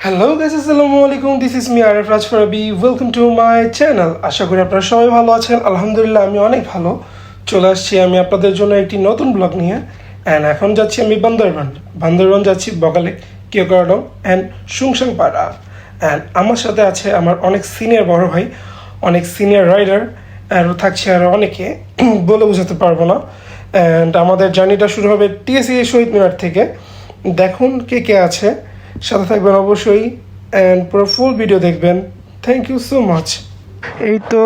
Hello guys, আসসালামু আলাইকুম। This is me Arif Raj Farabi. Welcome to my channel. আশা করি আপনারা সবাই ভালো আছেন। আলহামদুলিল্লাহ আমি অনেক ভালো। চলে আসছি আমি আপনাদের জন্য একটি নতুন ব্লগ নিয়ে। অ্যান্ড এখন যাচ্ছি আমি বান্দরবান যাচ্ছি বগালে, কিয়কারডং অ্যান্ড সুংসাং পাড়া। অ্যান্ড আমার সাথে আছে আমার অনেক সিনিয়র বড় ভাই, অনেক সিনিয়র রাইডার, আর থাকছে আরও অনেকে বলে বোঝাতে পারবো না। অ্যান্ড আমাদের জার্নিটা শুরু হবে টিএসসি শহীদ মিনার থেকে। দেখুন কে কে আছে, সাথে থাকবেন অবশ্যই অ্যান্ড পুরো ফুল ভিডিও দেখবেন। Thank you so much. এই তো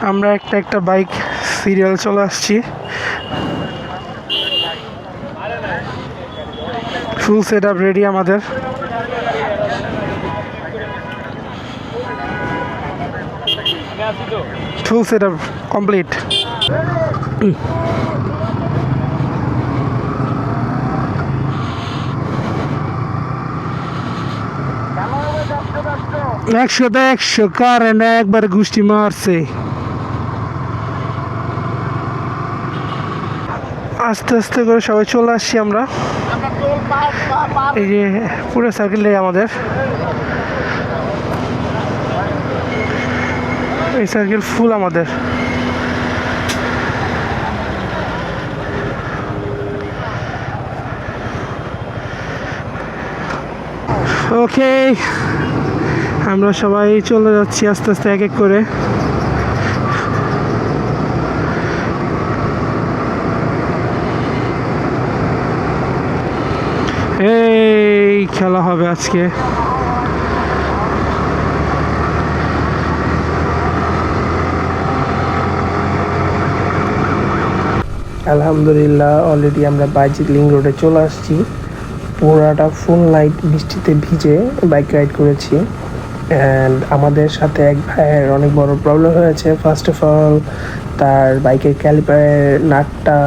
আমরা একটা বাইক সিরিয়াল চলে আসছি। ফুল সেট আপ রেডি আমাদের। Full set up complete. একশো কারেন্ট একবার গুষ্টি মারছে। আস্তে আস্তে করে সবাই চলে আসছি আমরা। এই যে পুরো সার্কেলে আমাদের এই সার্কেল ফুল আমাদের। ওকে, আমরা সবাই চলে যাচ্ছি আস্তে আস্তে এক এক করে। এই খেলা হবে আজকে। আলহামদুলিল্লাহ অলরেডি আমরা বাইজিৎ লিং রোডে চলে আসছি। পুরাটা ফুল নাইট বৃষ্টিতে ভিজে বাইক রাইড করেছি। অ্যান্ড আমাদের সাথে এক ভাইয়ের অনেক বড় প্রবলেম হয়েছে। ফার্স্ট অফ অল তার বাইকের ক্যালিপারের নাটটা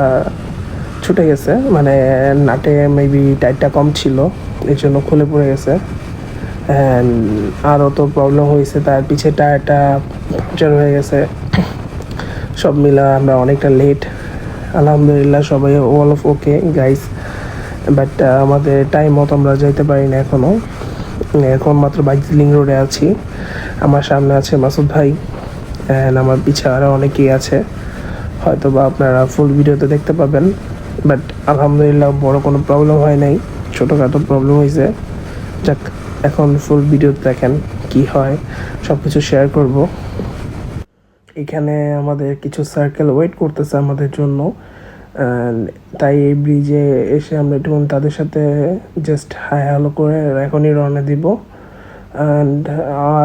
ছুটে গেছে, মানে নাটে মেবি টায়ারটা কম ছিল, এই জন্য খুলে পড়ে গেছে। অ্যান্ড আরও তো প্রবলেম হয়েছে, তার পিছে টায়ারটা পাংচার হয়ে গেছে। সব মিলা আমরা অনেকটা লেট। আলহামদুলিল্লাহ সবাই all of okay guys, but আমাদের টাইম মতো আমরা যাইতে পারি না এখনও। এখন মাত্র বাইজিৎ লিং রোডে আছি। আমার সামনে আছে মাসুদ ভাই অ্যান্ড আমার পিছে আরও অনেকেই আছে, হয়তো বা আপনারা ফুল ভিডিওতে দেখতে পাবেন। বাট আলহামদুলিল্লাহ বড় কোনো প্রবলেম হয় নাই, ছোটোখাটো প্রবলেম হয়েছে। যাক, এখন ফুল ভিডিওতে দেখেন কি হয়, সব কিছু শেয়ার করব। এখানে আমাদের কিছু সার্কেল ওয়েট করতেছে আমাদের জন্য, তাই এই ব্রিজে এসে আমরা একটু তাদের সাথে জাস্ট হাই হ্যালো করে এখনই রওনা দিব। অ্যান্ড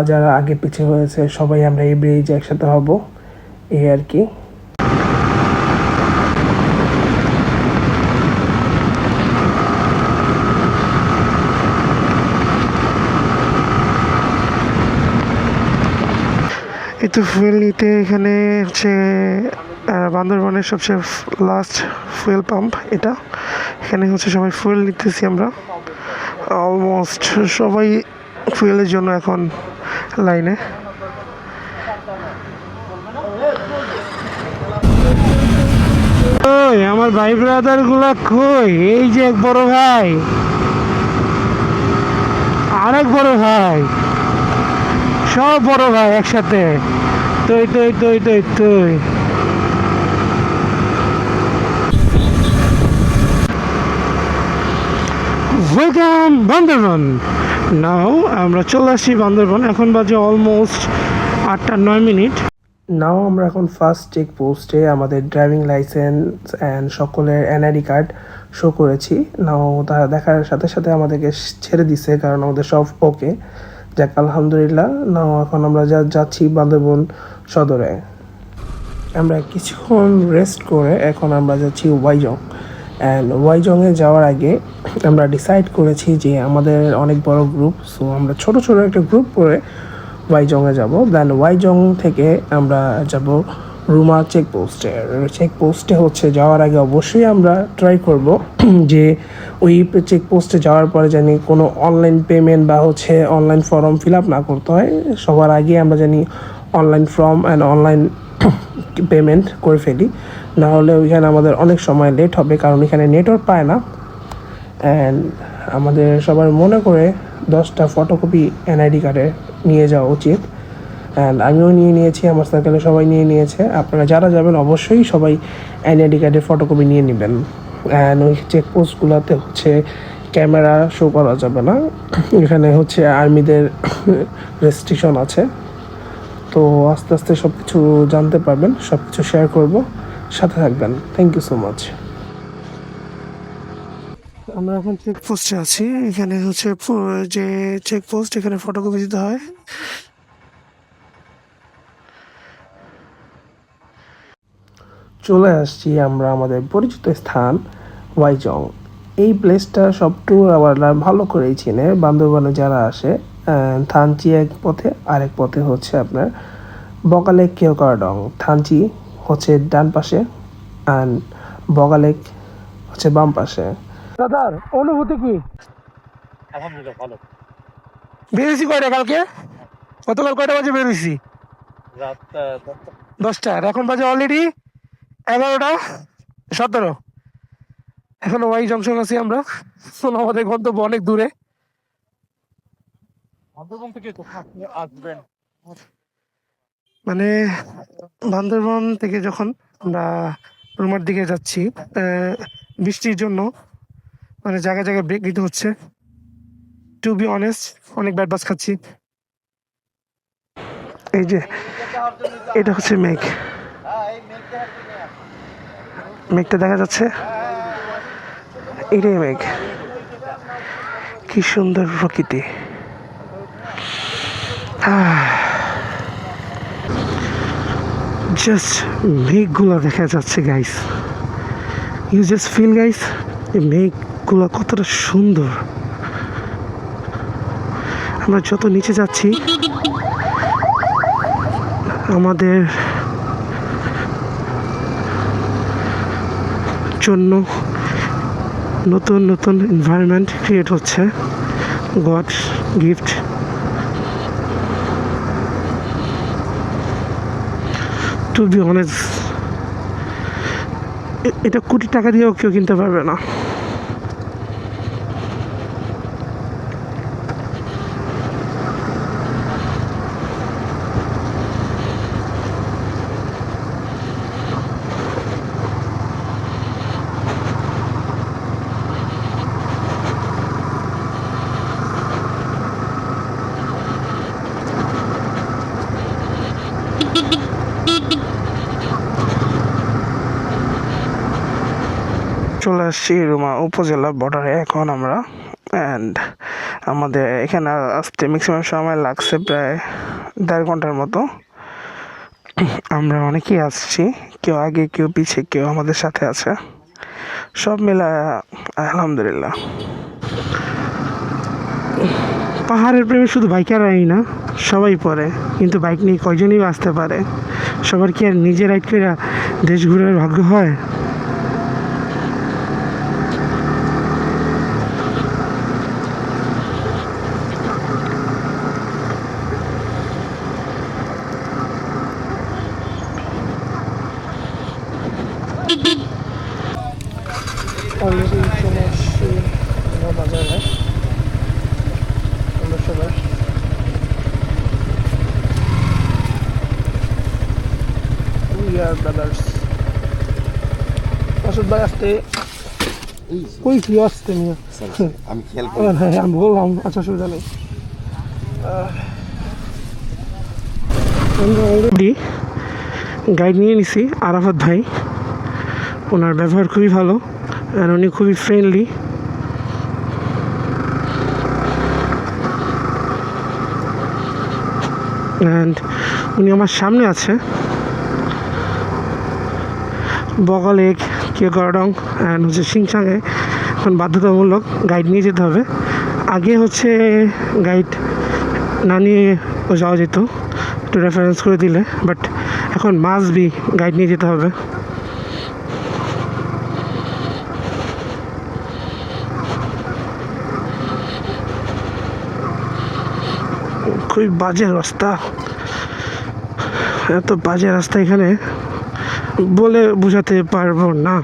যারা আগে পিছে হয়েছে সবাই আমরা এই ব্রিজে একসাথে হব, এই আর কি। এই তো ফুয়েল নিতে এখানে হচ্ছে বান্দরবানের সবচেয়ে লাস্ট ফুয়েল পাম্প এটা। এখানে হচ্ছে সবাই ফুয়েল নিতেছি আমরা। অলমোস্ট সবাই ফুয়েলের জন্য এখন লাইনে। ওই আমার ভাই ব্রাদার গুলা কই? এই যে এক বড় ভাই, আরেক বড় ভাই, সব বড় ভাই একসাথে। তুই তুই তুই তুই তুই ওয়েলকাম বান্দরবান। নাও আমরা চলে আসি বান্দরবান। এখন বাজে অলমোস্ট 8টা 9 মিনিট। নাও আমরা এখন ফার্স্ট চেক পোস্টে আমাদের ড্রাইভিং লাইসেন্স অ্যান্ড সকলের এনআইডি কার্ড শো করেছি। নাও তারা দেখার সাথে সাথে আমাদেরকে ছেড়ে দিছে, কারণ আমাদের সব ওকে। যাক আলহামদুলিল্লাহ। নাও এখন আমরা যাচ্ছি বান্দরবান সদরে। আমরা কিছুক্ষণ রেস্ট করে এখন আমরা যাচ্ছি ওয়াইজং। অ্যান্ড ওয়াইজংয়ে যাওয়ার আগে আমরা ডিসাইড করেছি যে আমাদের অনেক বড় গ্রুপ, সো আমরা ছোট ছোট একটা গ্রুপ করে ওয়াইজংয়ে যাব। দেন ওয়াইজং থেকে আমরা যাব রুমা চেকপোস্টে হচ্ছে যাওয়ার আগে অবশ্যই আমরা ট্রাই করব যে ওই চেকপোস্টে যাওয়ার পরে জানি কোনো অনলাইন পেমেন্ট বা হচ্ছে অনলাইন ফর্ম ফিল আপ না করতে হয়। সবার আগে আমরা জানি online form and online payment করে ফেলি, না হলে ওইখানে আমাদের অনেক সময় লেট হবে, কারণ এখানে নেটওয়ার্ক পায় না। অ্যান্ড আমাদের সবার মনে করে 10টা ফটোকপি এনআইডি কার্ডে নিয়ে যাওয়া উচিত। অ্যান্ড আমিও নিয়ে নিয়েছি, আমার সার্কেলে সবাই নিয়ে নিয়েছে। আপনারা যারা যাবেন অবশ্যই সবাই এনআইডি কার্ডের ফটোকপি নিয়ে নেবেন। অ্যান্ড ওই চেকপোস্টগুলোতে হচ্ছে ক্যামেরা শো করা যাবে না, এখানে হচ্ছে আর্মিদের রেস্ট্রিকশন আছে। তো আস্তে আস্তে সব কিছু জানতে পারবেন, সব কিছু শেয়ার করব, সাথে থাকবেন। Thank you so much. আমরা এখন চেকপোস্টে আছি, এখানে হচ্ছে যে চেকপোস্ট, এখানে ফটোকপি দিতে হয়। চলে আসছি আমরা আমাদের পরিচিত স্থান ওয়াইজং। এই প্লেসটা সব ট্যুর আবার ভালো করেই চিনে, বান্দরবানে যারা আসে। থানচি এক পথে, আরেক পথে হচ্ছে আপনার বগালেক কেওকারডং। থানচি হচ্ছে ডান পাশে অ্যান্ড বগালেক হচ্ছে বাম পাশে। দাদার অনুভূতি কি? আলহামদুলিল্লাহ ভালো। বেরিয়েছি কয়টা কালকে? গতকাল কয়টা বাজে বেরিয়েছি? রাত 10টা, আর এখন বাজে অলরেডি 11টা 17। এখনো ওয়াই জংশন আছি আমরা। আমাদের গন্তব্য অনেক দূরে। বান্দরবন থেকে কোথাও আপনি আসবেন? মানে বান্দরবন থেকে যখন আমরা রুমার দিকে যাচ্ছি, বৃষ্টির জন্য মানে জায়গায় জায়গায় ব্রেক নিতে হচ্ছে। টু বি অনেস্ট, অনেক ব্যাড বাস খাচ্ছি। এই যে এটা হচ্ছে মেঘ, মেঘটা দেখা যাচ্ছে, এটাই মেঘ। কি সুন্দর প্রকৃতি। জাস্ট মেঘগুলো দেখা যাচ্ছে guys, you just feel guys, এই মেঘগুলো কতটা সুন্দর। আমরা যত নিচে যাচ্ছি আমাদের জন্য নতুন নতুন এনভায়রনমেন্ট ক্রিয়েট হচ্ছে, God gift. To be honest, এটা কোটি টাকা দিয়েও কেউ কিনতে পারবে না। চলে আসছি রুমা উপজেলা বর্ডারে এখন আমরা। অ্যান্ড আমাদের এখানে আসতে ম্যাক্সিমাম সময় লাগছে প্রায় 1.5 ঘন্টার মতো। আমরা অনেকেই আসছি, কেউ আগে কেউ পিছে, কেউ আমাদের সাথে আছে, সব মিলে আলহামদুলিল্লাহ। পাহাড়ের প্রেমে শুধু বাইকারই না, সবাই পড়ে, কিন্তু বাইক নিয়ে কয়জনই আসতে পারে? সবার কি আর নিজে রাইড করে দেশ ঘুরার ভাগ্য হয়? অলরেডি চলে আসছি বাজারে, আমরা সবাই। We are brothers. মাসুদ ভাই আসতে কই কি আসতে নিয়ে আমি খেয়াল হ্যাঁ আমি বললাম, আচ্ছা সুবিধা নেই। অলরেডি গাইড নিয়ে নিছি, আরাফাত ভাই। ওনার ব্যবহার খুবই ভালো আর উনি খুবই ফ্রেন্ডলি। অ্যান্ড উনি আমার সামনে আছে। বগালেক কেওকারডং অ্যান্ড হচ্ছে সিংচাঙে এখন বাধ্যতামূলক গাইড নিয়ে যেতে হবে। আগে হচ্ছে গাইড না নিয়ে যাওয়া যেত, একটু রেফারেন্স করে দিলে, বাট এখন মাস্ট বি গাইড নিয়ে যেতে হবে। খুবই বাজে রাস্তা, এত বাজে রাস্তা এখানে বলে বোঝাতে পারবো না।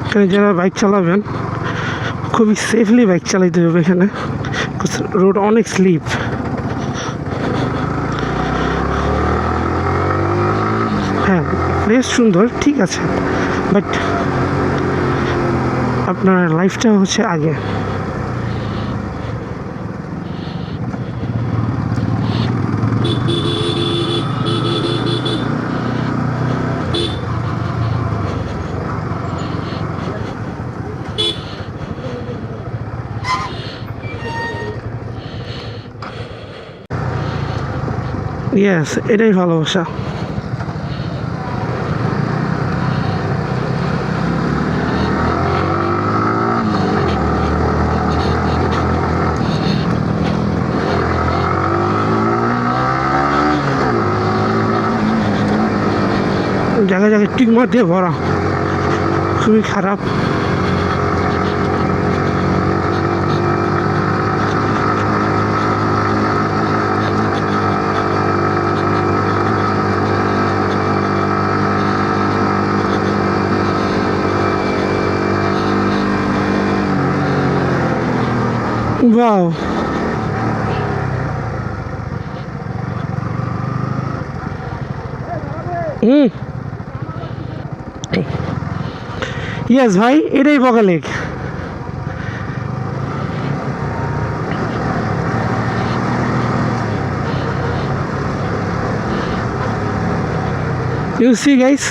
এখানে যারা বাইক চালাবেন খুবই সেফলি বাইক চালাইতে হবে এখানে, রোড অনেক স্লিপ। হ্যাঁ, প্লেস সুন্দর, ঠিক আছে, বাট আপনার লাইফটা হচ্ছে আগে। ইয়েস, এটাই ভালোবাসা। জায়গায় জায়গায় টিউমার দিয়ে ভরা, খুবই খারাপ। ওয়াও, ইয়েস ভাই, এটাই বগা লেক। ইউ সি গাইস,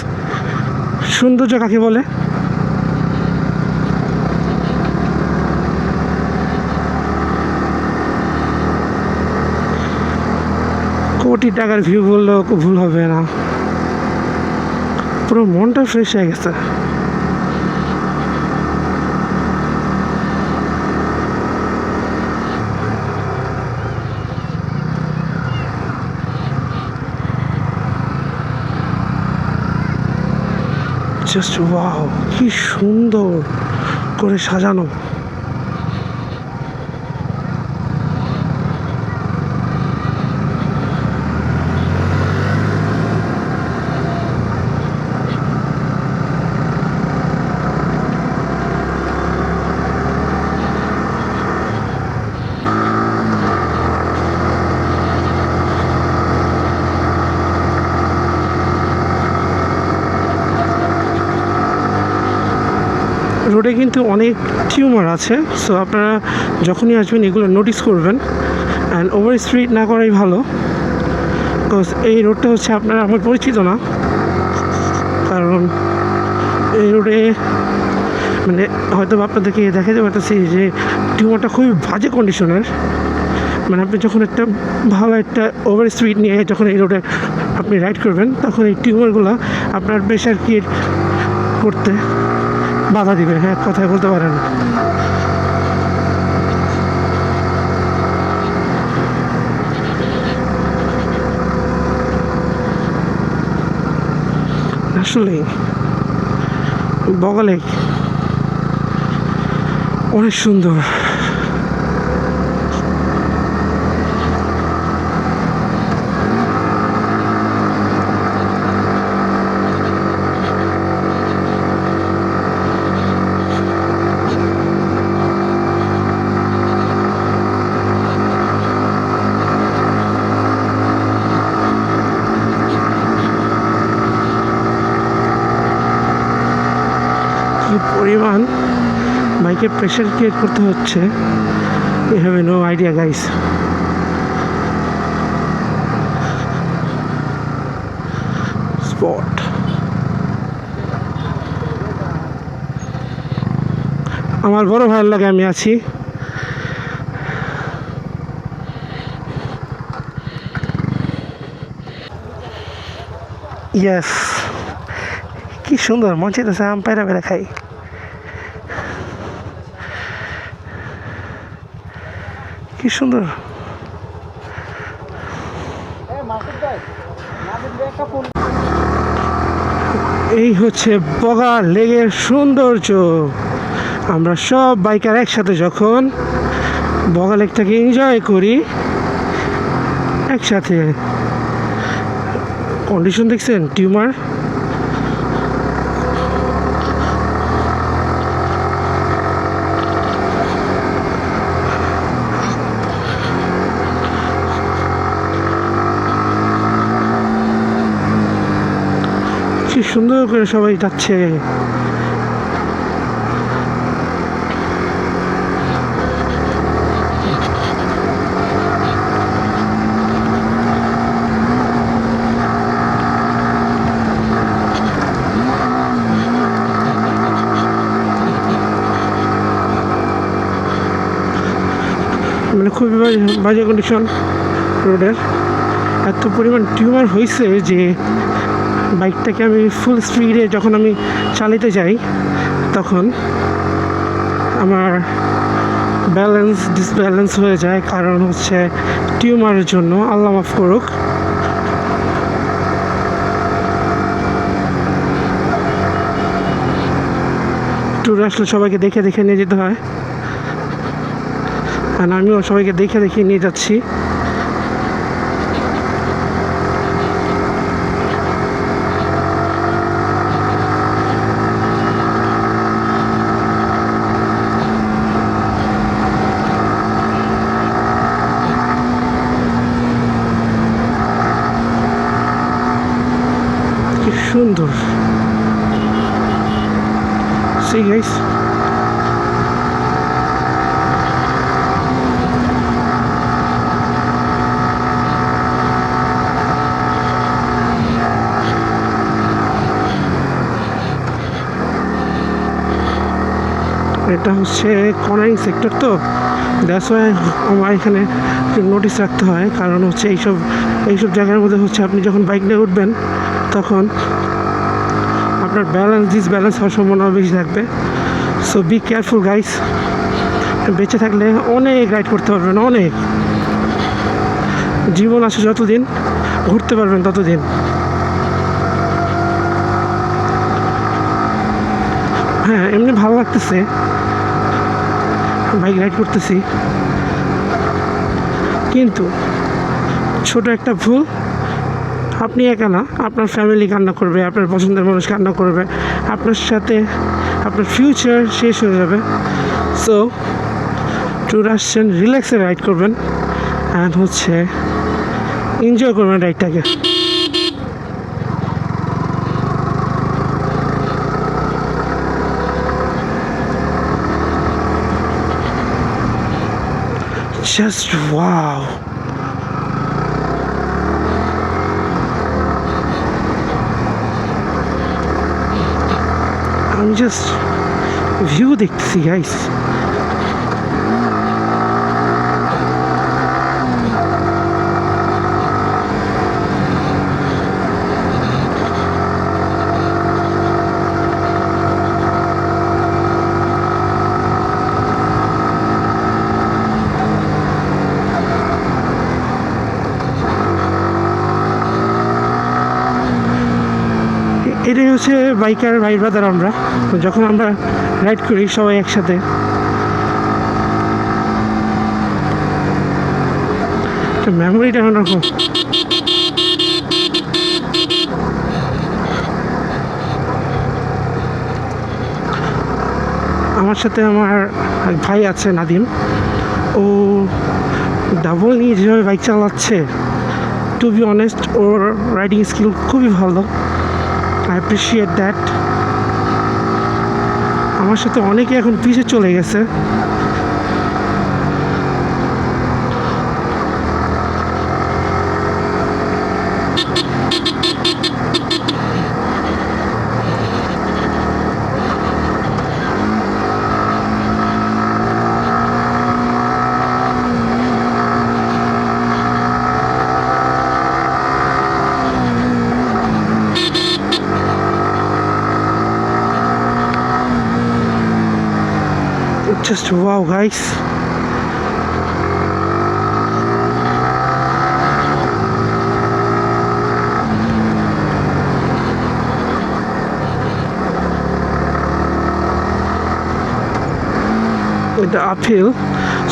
সৌন্দর্য কাকে বলে। কোটি টাকার ভিউ বললেও ভুল হবে না, পুরো মনটা ফ্রেশ হয়ে গেছে। জাস্ট ওয়াও, কি সুন্দর করে সাজানো। রোডে কিন্তু অনেক টিউমার আছে, সো আপনারা যখনই আসবেন এগুলো নোটিস করবেন, অ্যান্ড ওভার স্পিড না করাই ভালো, বিকজ এই রোডটা হচ্ছে আপনার আমার পরিচিত না। কারণ এই রোডে মানে হয়তো আপনাদেরকে দেখাতে পারতেছি যে টিউমারটা খুবই বাজে কন্ডিশনের। মানে আপনি যখন একটা ভালো একটা ওভার স্পিড নিয়ে যখন এই রোডে আপনি রাইড করবেন, তখন এই টিউমারগুলো আপনার প্রেশার ক্রিয়েট করতে বাধা দিবে। হ্যাঁ, কথায় বলতে পারেন। আসলে বগা লেক অনেক সুন্দর। কি পরিমাণ বাইকের প্রেশার ক্রিয়েট করতে হচ্ছে, you have no idea guys. Spot আমার বড় ভাইয়ের লাগে আমি আছি। ইয়েস, কি সুন্দর মন চাইতেছে আম পায়রা পেরা খাই। কি সুন্দর। এই হচ্ছে বগা লেকের সৌন্দর্য। আমরা সব বাইকার একসাথে যখন বগা লেকটাকে এনজয় করি একসাথে। কন্ডিশন দেখছেন টিউমার, সুন্দর করে সবাই যাচ্ছে। মানে খুবই বাজে কন্ডিশন রোডের। এত পরিমাণ টিউমার হয়েছে যে বাইকটাকে আমি ফুল স্পিডে যখন আমি চালাতে যাই তখন আমার ডিসব্যালেন্স হয়ে যায়, কারণ হচ্ছে টিউমারের জন্য। আল্লাহ মাফ করুক। ট্যুরে আসলে সবাইকে দেখে দেখে নিয়ে যেতে হয়, আর আমিও সবাইকে দেখে দেখে নিয়ে যাচ্ছি। কি সুন্দর। See guys, এটা হচ্ছে কর্নারিং সেক্টর, তো দ্যাটস ওয়াই আমার এখানে নোটিস রাখতে হয়। কারণ হচ্ছে এইসব জায়গার মধ্যে হচ্ছে আপনি যখন বাইক নিয়ে উঠবেন তখন আপনার ডিসব্যালেন্স হওয়ার সম্ভাবনা বেশি থাকবে। So be careful guys. বেঁচে থাকলে অনেক রাইড করতে পারবেন, অনেক। জীবন আছে যতদিন, ঘুরতে পারবেন ততদিন। হ্যাঁ, এমনি ভালো লাগতেছে, বাইক রাইড করতেছি, কিন্তু ছোট একটা ভুল, আপনি একা না, আপনার ফ্যামিলি কান্না করবে, আপনার পছন্দের মানুষ কান্না করবে, আপনার সাথে আপনার ফিউচার শেষ হয়ে যাবে। সো ট্যুর আসছেন, রিল্যাক্সে রাইড করবেন অ্যান্ড হচ্ছে এনজয় করবেন রাইডটাকে। Just wow. আমি জাস্ট ভিউ দেখতেছি গাইস। এটাই হচ্ছে বাইকার ভাই ব্রাদার। আমরা যখন আমরা রাইড করি সবাই একসাথে, মেমোরিটা অন্যরকম। আমার সাথে আমার এক ভাই আছে নাদিম, ও ডাবল নিয়ে যেভাবে বাইক চালাচ্ছে, টু বি অনেস্ট ওর রাইডিং স্কিল খুবই ভালো। I appreciate that. আমার সাথে অনেকে এখন পিছে চলে গেছে। Just wow guys. এটা আপহিল।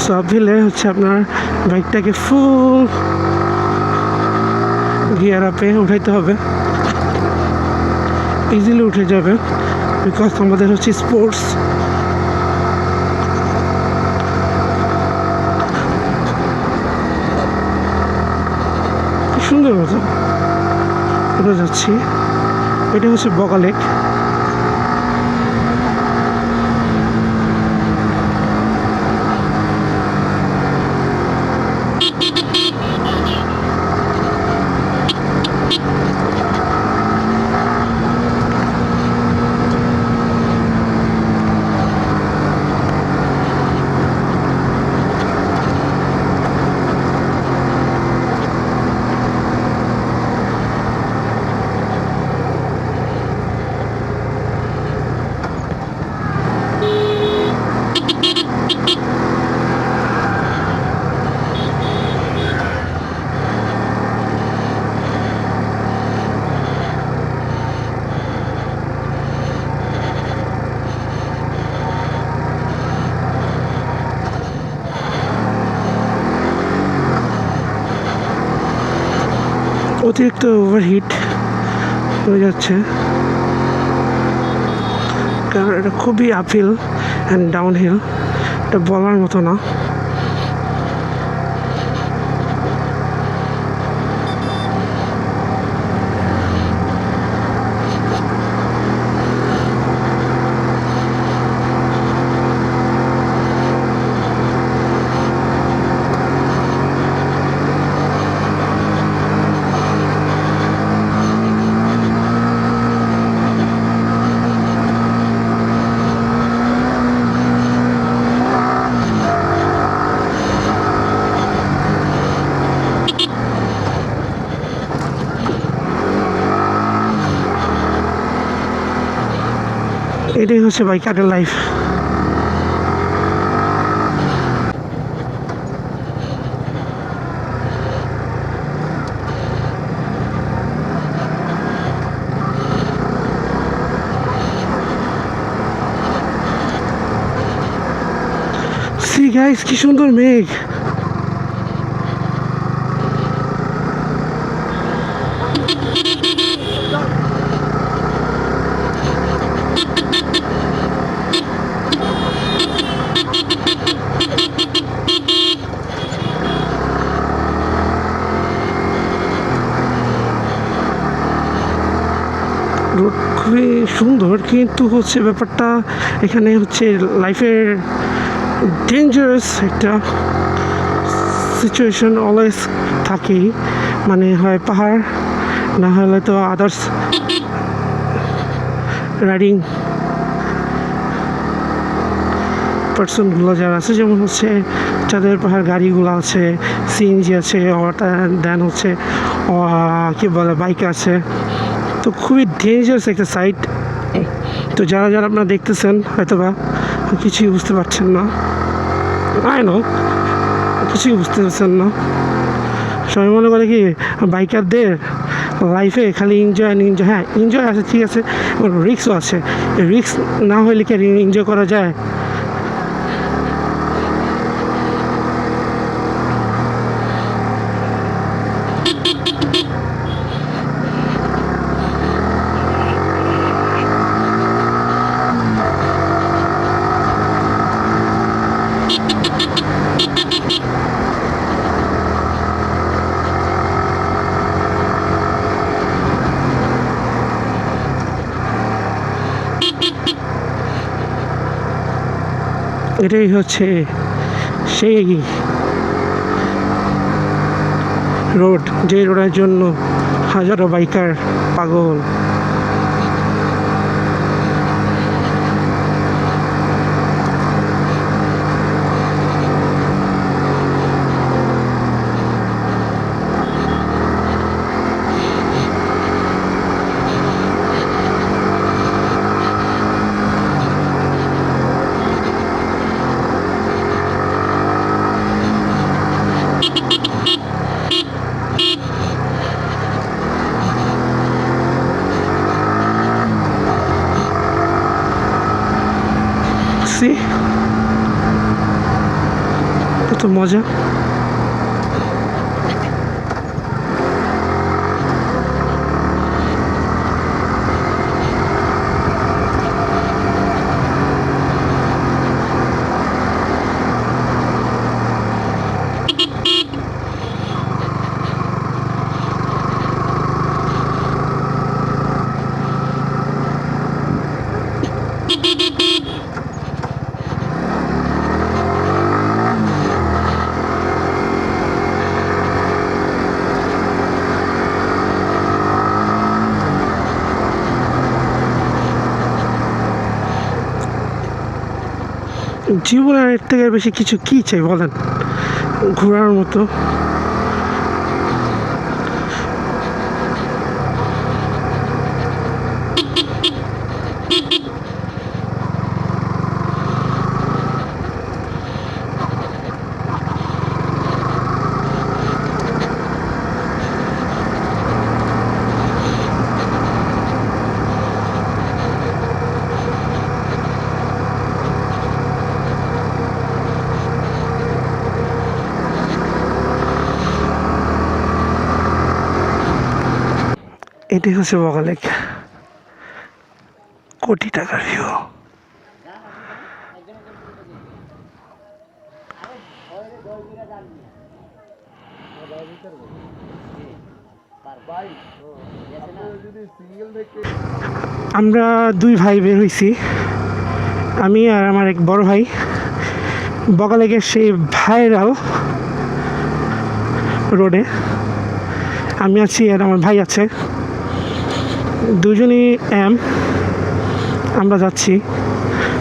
সো আপহিলে হচ্ছে আপনার বাইকটাকে ফুল গিয়ার আপে উঠাইতে হবে, ইজিলি উঠে যাবে, বিকজ আমাদের হচ্ছে স্পোর্টস। সুন্দর মতো উঠে যাচ্ছি এটা হচ্ছে বগা লেক। অতিরিক্ত ওভারহিট হয়ে যাচ্ছে, কারণ এটা খুবই আপহিল অ্যান্ড ডাউনহিল, এটা বলার মতো না। এটাই হচ্ছে বাইকারের লাইফ। সি গাইস, কি সুন্দর মেঘ। রোড খুবই সুন্দর, কিন্তু হচ্ছে ব্যাপারটা এখানে হচ্ছে লাইফের ডেঞ্জারাস একটা সিচুয়েশন অলওয়েজ থাকেই, মানে হয় পাহাড়, না হলে তো আদার্স রাইডিং পার্সনগুলো যারা আছে, যেমন হচ্ছে যাদের পাহাড় গাড়িগুলো আছে, সিএনজি আছে, দেন হচ্ছে কী বলে বাইক আছে, তো খুবই ডেঞ্জারাস একটা সাইট। তো যারা যারা আপনারা দেখতেছেন হয়তো বা কিছুই বুঝতে পারছেন না, কিছুই বুঝতে পারছেন না। সবাই মনে করে কি বাইকারদের লাইফে খালি এনজয়, হ্যাঁ এনজয় আছে, ঠিক আছে, রিস্কও আছে। রিস্ক না হলে কি এনজয় করা যায়? এটাই হচ্ছে সেই রোড, যে রোডের জন্য হাজারো বাইকার পাগল। কত মজা। জীবনের এর থেকে বেশি কিছু কি চাই বলেন, ঘোরার মতো। এটাই হচ্ছে বগা লেক, কোটি টাকার ভিউ। আমরা দুই ভাই বের হয়েছি, আমি আর আমার এক বড় ভাই। বগা লেকের সেই ভাইরাল রোডে আমি আছি আর আমার ভাই আছে, দুজনই আমরা যাচ্ছি,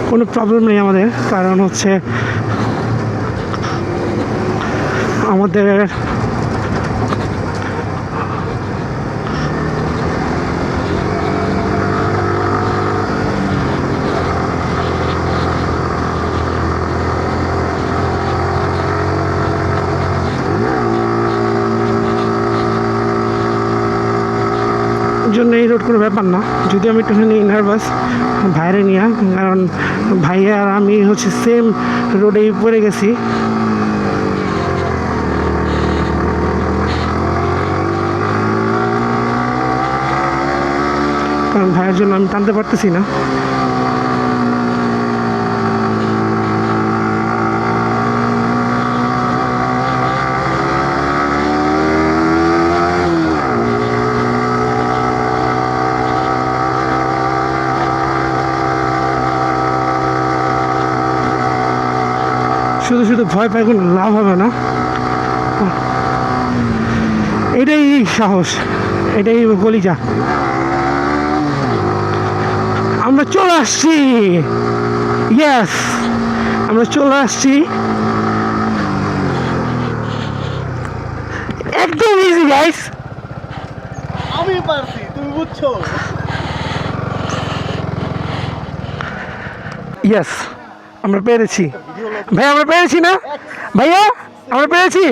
কোনো প্রবলেম নেই আমাদের। কারণ হচ্ছে আমাদের জন্য এই রোড কোনো ব্যাপার না, যদি আমি একটুখানি নার্ভাস ভাইরে নিয়ে, কারণ ভাইয়া আর আমি হচ্ছে সেম রোডেই পড়ে গেছি। কারণ ভাইয়ের জন্য আমি টানতে পারতেছি না। শুধু শুধু ভয় পাই কোনো লাভ হবে না, এটাই সাহস, এটাই কলিজা। আমরা চলে আসছি, ইয়েস আমরা চলে আসছি, একদম ইজি গাইস। আমি পারছি, তুমি বুঝছো? ইয়েস আমরা পেরেছি ভাই, আমরা পেরেছি না ভাইয়া, আমরা পেরেছি।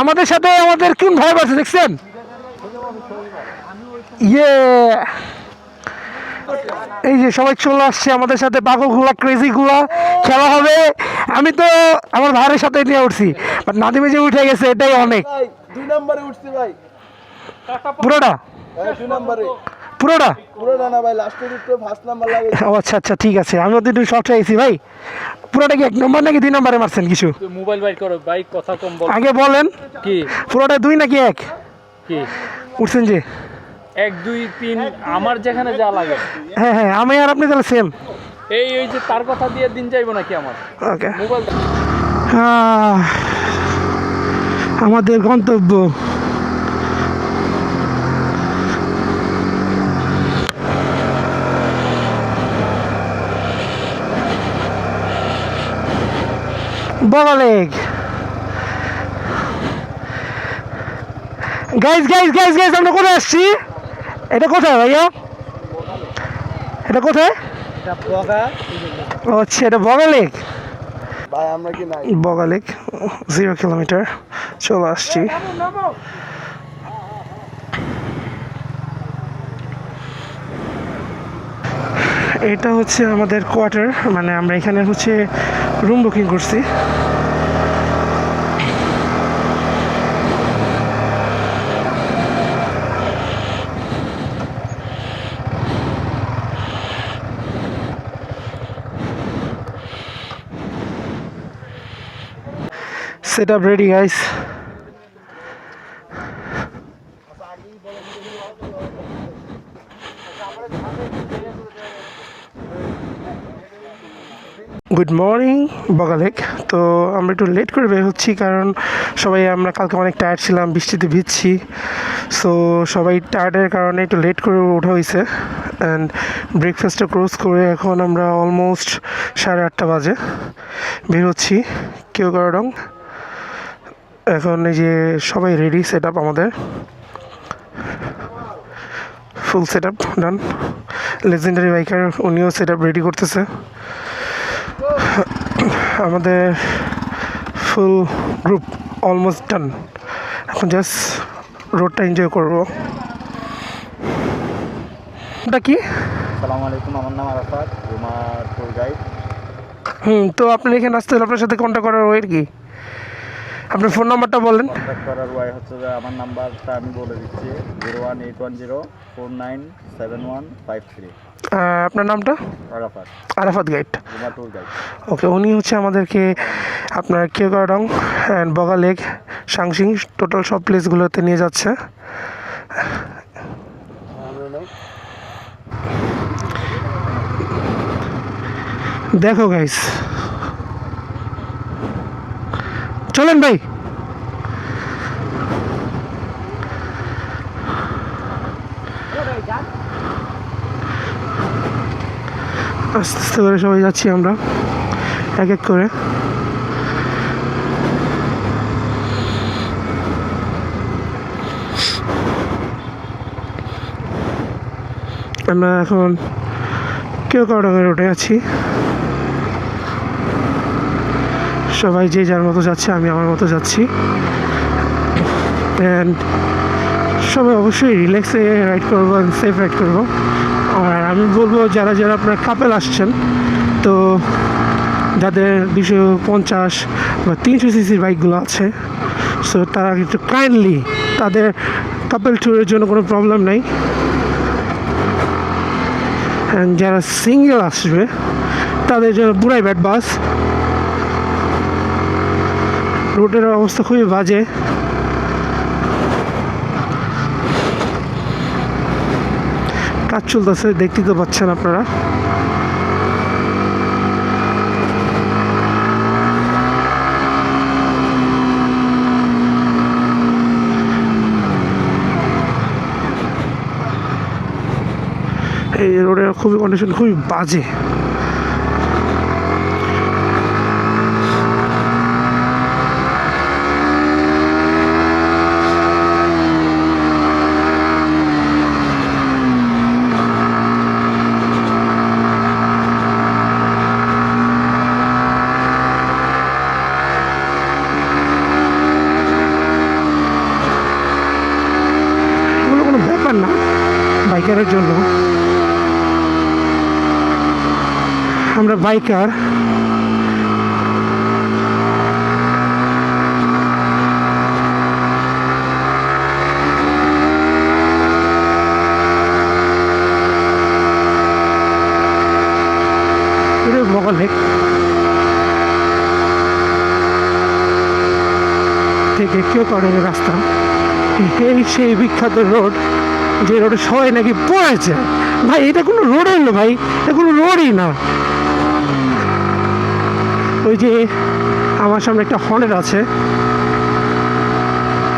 আমাদের সাথে আমাদের কোন ভাই আছে দেখছেন? ইয়ে এই যে সবাই চলে আসছে আমাদের সাথে, পাগলগুলা ক্রেজিগুলা খেলা হবে। আমি তো আমার ভাইয়ের সাথে নিয়ে উঠছি, বাট নাদিমে যে উঠে গেছে এটাই অনেক। 2 নম্বরে উঠছি ভাই, পুরোটা 2 নম্বরে, পুরোটা পুরোটা না ভাই, লাস্টের উঠতে ফার্স্ট নাম্বার লাগে। ও আচ্ছা আচ্ছা ঠিক আছে, আমি ওদের একটু শর্ট হয়েছি ভাই। পুরোটা কি 1 নম্বর নাকি 2 নম্বরে মারছেন কিছু? মোবাইল বাইর করো, বাইক কথা কম বল। আগে বলেন কি পুরোটা 2 নাকি 1 কি উঠছেন যে? 1 2 3 আমার যেখানে যা লাগে। হ্যাঁ হ্যাঁ, আমি আর আপনি তাহলে সেম। এই যে তার কথা দিয়ে দিন যাইবো নাকি আমার ওকে, মোবাইল? আমাদের গন্তব্য Boga lake. Guys guys guys guys আমরা কোথায় আসছি? এটা কোথায় ভাইয়া, এটা কোথায়? ও আচ্ছা, এটা বগা লেক। ভাই আমরা কি নাই? বগা লেক 0 কিলোমিটার চলে আসছি। এটা হচ্ছে আমাদের কোয়ার্টার, মানে আমরা এখানে হচ্ছে রুম বুকিং করছি। Setup ready guys. Good morning Boga Lake. তো আমরা একটু লেট করে বের হচ্ছি কারণ সবাই আমরা কালকে অনেক টায়ার্ড ছিলাম, বৃষ্টিতে ভিজছি। সো সবাই টায়ার্ডের কারণে একটু লেট করে ওঠা হয়েছে। অ্যান্ড ব্রেকফাস্টটা ক্রস করে এখন আমরা অলমোস্ট 8:30 বাজে বের হচ্ছি কেওগারাডং। এখন এই যে সবাই রেডি, সেট আপ আমাদের ফুল সেট আপ ডান। লেজেন্ডারি বাইকার উনিও সেট আপ রেডি করতেছে। আমাদের ফুল গ্রুপ অলমোস্ট ডান। এখন জাস্ট রোডটা এনজয় করবো। ওটা কি? আসসালামু আলাইকুম, আমার নাম আরাফাত, রুমার ট্যুর গাইড। তো আপনার এখানে আসতে হলে আপনার সাথে কন্ট্যাক্ট করার ওয়ের কি? আপনার ফোন নাম্বারটা বলেন। কন্ট্যাক্ট করার ওয়াই হচ্ছে যে আমার নাম্বারটা আমি বলে দিচ্ছি 01810497153। আপনার নামটা? আরাফাত, আরাফাত গাইড, রুমার ট্যুর গাইড। ওকে। উনি হচ্ছে আমাদেরকে আপনার Keokradong and Boga lake, Sangsing total সব প্লেসগুলোতে নিয়ে যাচ্ছে। দেখো গাইস, চলেন ভাই। আস্তে আস্তে করে সবাই যাচ্ছি আমরা এক এক করে। আমরা এখন কেওগারাডং রোডে আছি। সবাই যে যার মতো যাচ্ছে, আমি আমার মতো যাচ্ছি। অ্যান্ড সবাই অবশ্যই রিল্যাক্সে রাইড করবো, সেফ রাইড করবো। আর আমি বলবো যারা যারা আপনার কাপেল আসছেন, তো যাদের 250 বা 300 সিসির বাইকগুলো আছে, সো তারা একটু কাইন্ডলি, তাদের কাপেল ট্যুরের জন্য কোনো প্রবলেম নেই। অ্যান্ড যারা সিঙ্গেল আসবে তাদের জন্য পুরাই ব্যাড বাস। রোডের অবস্থা খুবই বাজে। কাজ চলতেছে, দেখতেই তো পাচ্ছেন আপনারা। এই রোডের খুবই কন্ডিশন খুবই বাজে। এগুলো কোনো ব্যাপার না বাইকারের জন্য। আমরা বাইকার, বগা লেক থেকে কেওগারাডং রাস্তা, এই সেই বিখ্যাত রোড যে রোডে সবাই নাকি পড়েছে। ভাই এটা কোনো রোড হলো ভাই, এটা কোনো রোডই না। ওই যে আমার সামনে একটা হর্নেট আছে,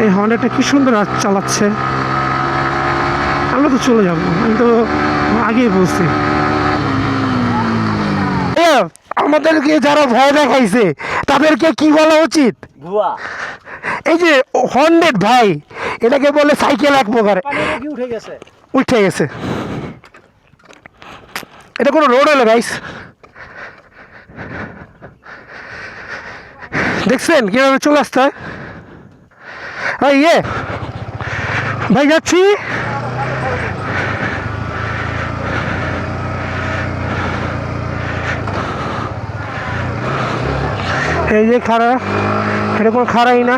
এই হর্নেটটা কি সুন্দর চালাচ্ছে। আমরা তো চলে যাবো, আমি তো আগেই বলছি। আমাদেরকে যারা ভয় দেখাইছে তাদেরকে কি বলা উচিত? ভুয়া। এই যে হর্নেট ভাই, এটাকে বলে সাইকেল এক প্রকার। উঠে গেছে। উঠে গেছে, এটা কোনো রোড হলো গাইস? দেখছেন কিভাবে চলে আসতে হয়? ইয়ে ভাই যাচ্ছি। এই যে খাড়া, এটা কোনো খাড়াই না।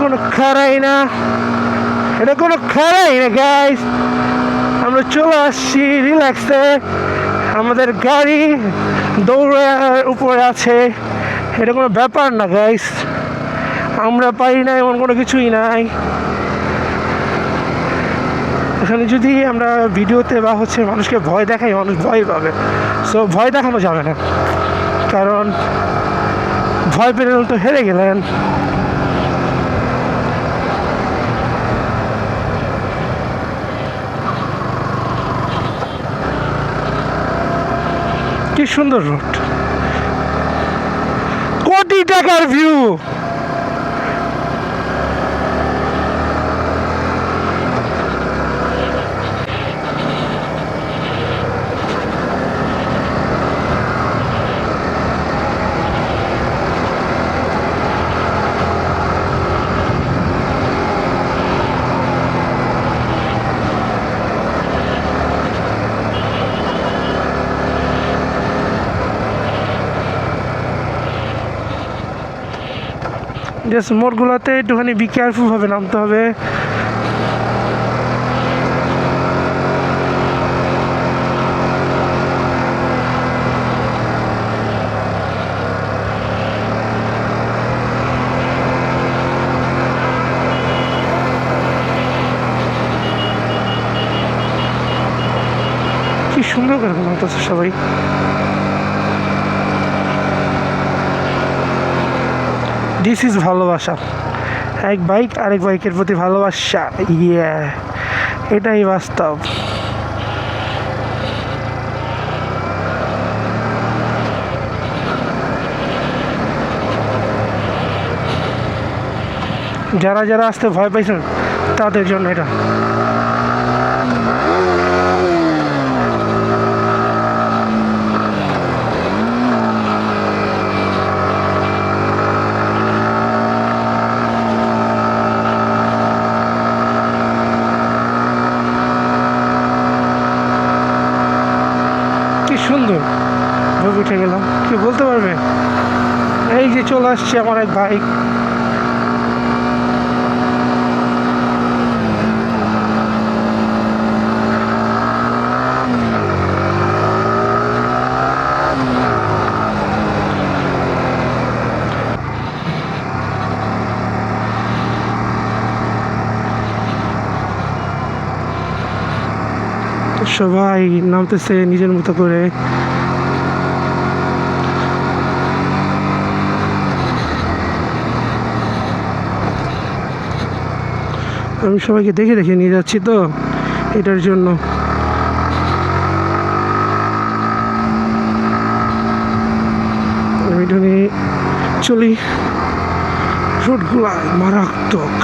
কোনো খারাই না, এটা কোনো খারাই না গাইস। আমরা চলে আসছি রিল্যাক্সে, আমাদের গাড়ি দৌড়ার উপরে আছে, এটা কোনো ব্যাপার না গাইস। আমরা পারি না এমন কোনো কিছুই নাই এখানে। যদি আমরা ভিডিওতে বা মানুষকে ভয় দেখাই, মানুষ ভয় পাবে। সো ভয় দেখানো যাবে না, কারণ ভয় পেলে তো হেরে গেলেন। কি সুন্দর রোড, কোটি টাকার ভিউ। জাস্ট মোড়গুলোতে একটুখানি বি কেয়ারফুল ভাবে নামতে হবে। কি সুন্দর করে নামতেছে সবাই। দিস ইজ ভালোবাসা, এক বাইক আরেক বাইকের প্রতি ভালোবাসা। ইয়ে, এটাই বাস্তব। যারা যারা আসতে ভয় পাইছেন তাদের জন্য এটা। সুন্দর ভাবে উঠে গেলাম, কি বলতে পারবে। এই যে চলে আসছে আমার এক বাইক, সবাই নামতেছে নিজের মতো করে। আমি সবাইকে দেখে দেখে নিয়ে যাচ্ছি তো, এটার জন্য। আমি এটা নিয়ে চলি, রোডগুলা মারাত্মক।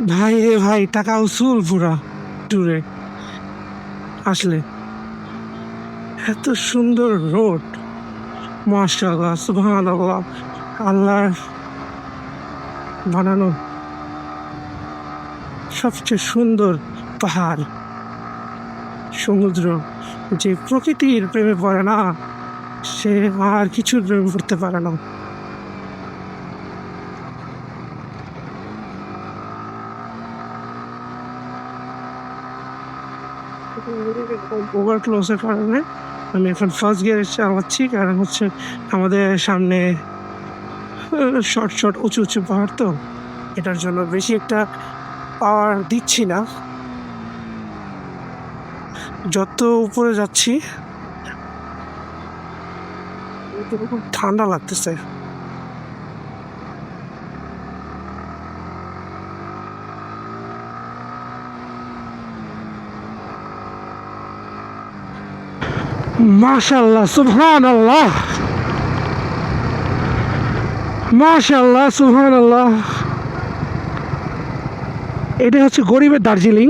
ভাই রে ভাই, টাকা উসুল পুরা ট্যুরে আসলে। এত সুন্দর রোড, মাশাআল্লাহ, সুবহানাল্লাহ, আল্লাহর বানানো সবচেয়ে সুন্দর পাহাড়, সমুদ্র। যে প্রকৃতির প্রেমে পড়ে না, সে আর কিছুর প্রেমে পড়তে পারে না। ওভার ক্লোজের কারণে আমি এখন ফার্স্ট গিয়ারে চালাচ্ছি, কারণ হচ্ছে আমাদের সামনে শর্ট শর্ট উঁচু উঁচু পাহাড়, তো এটার জন্য বেশি একটা পাওয়ার দিচ্ছি না। যত উপরে যাচ্ছি খুব ঠান্ডা লাগতেছে। মাশাআল্লাহ, সুবহানাল্লাহ, মাশাআল্লাহ, সুবহানাল্লাহ। এটা হচ্ছে গরিবের দার্জিলিং।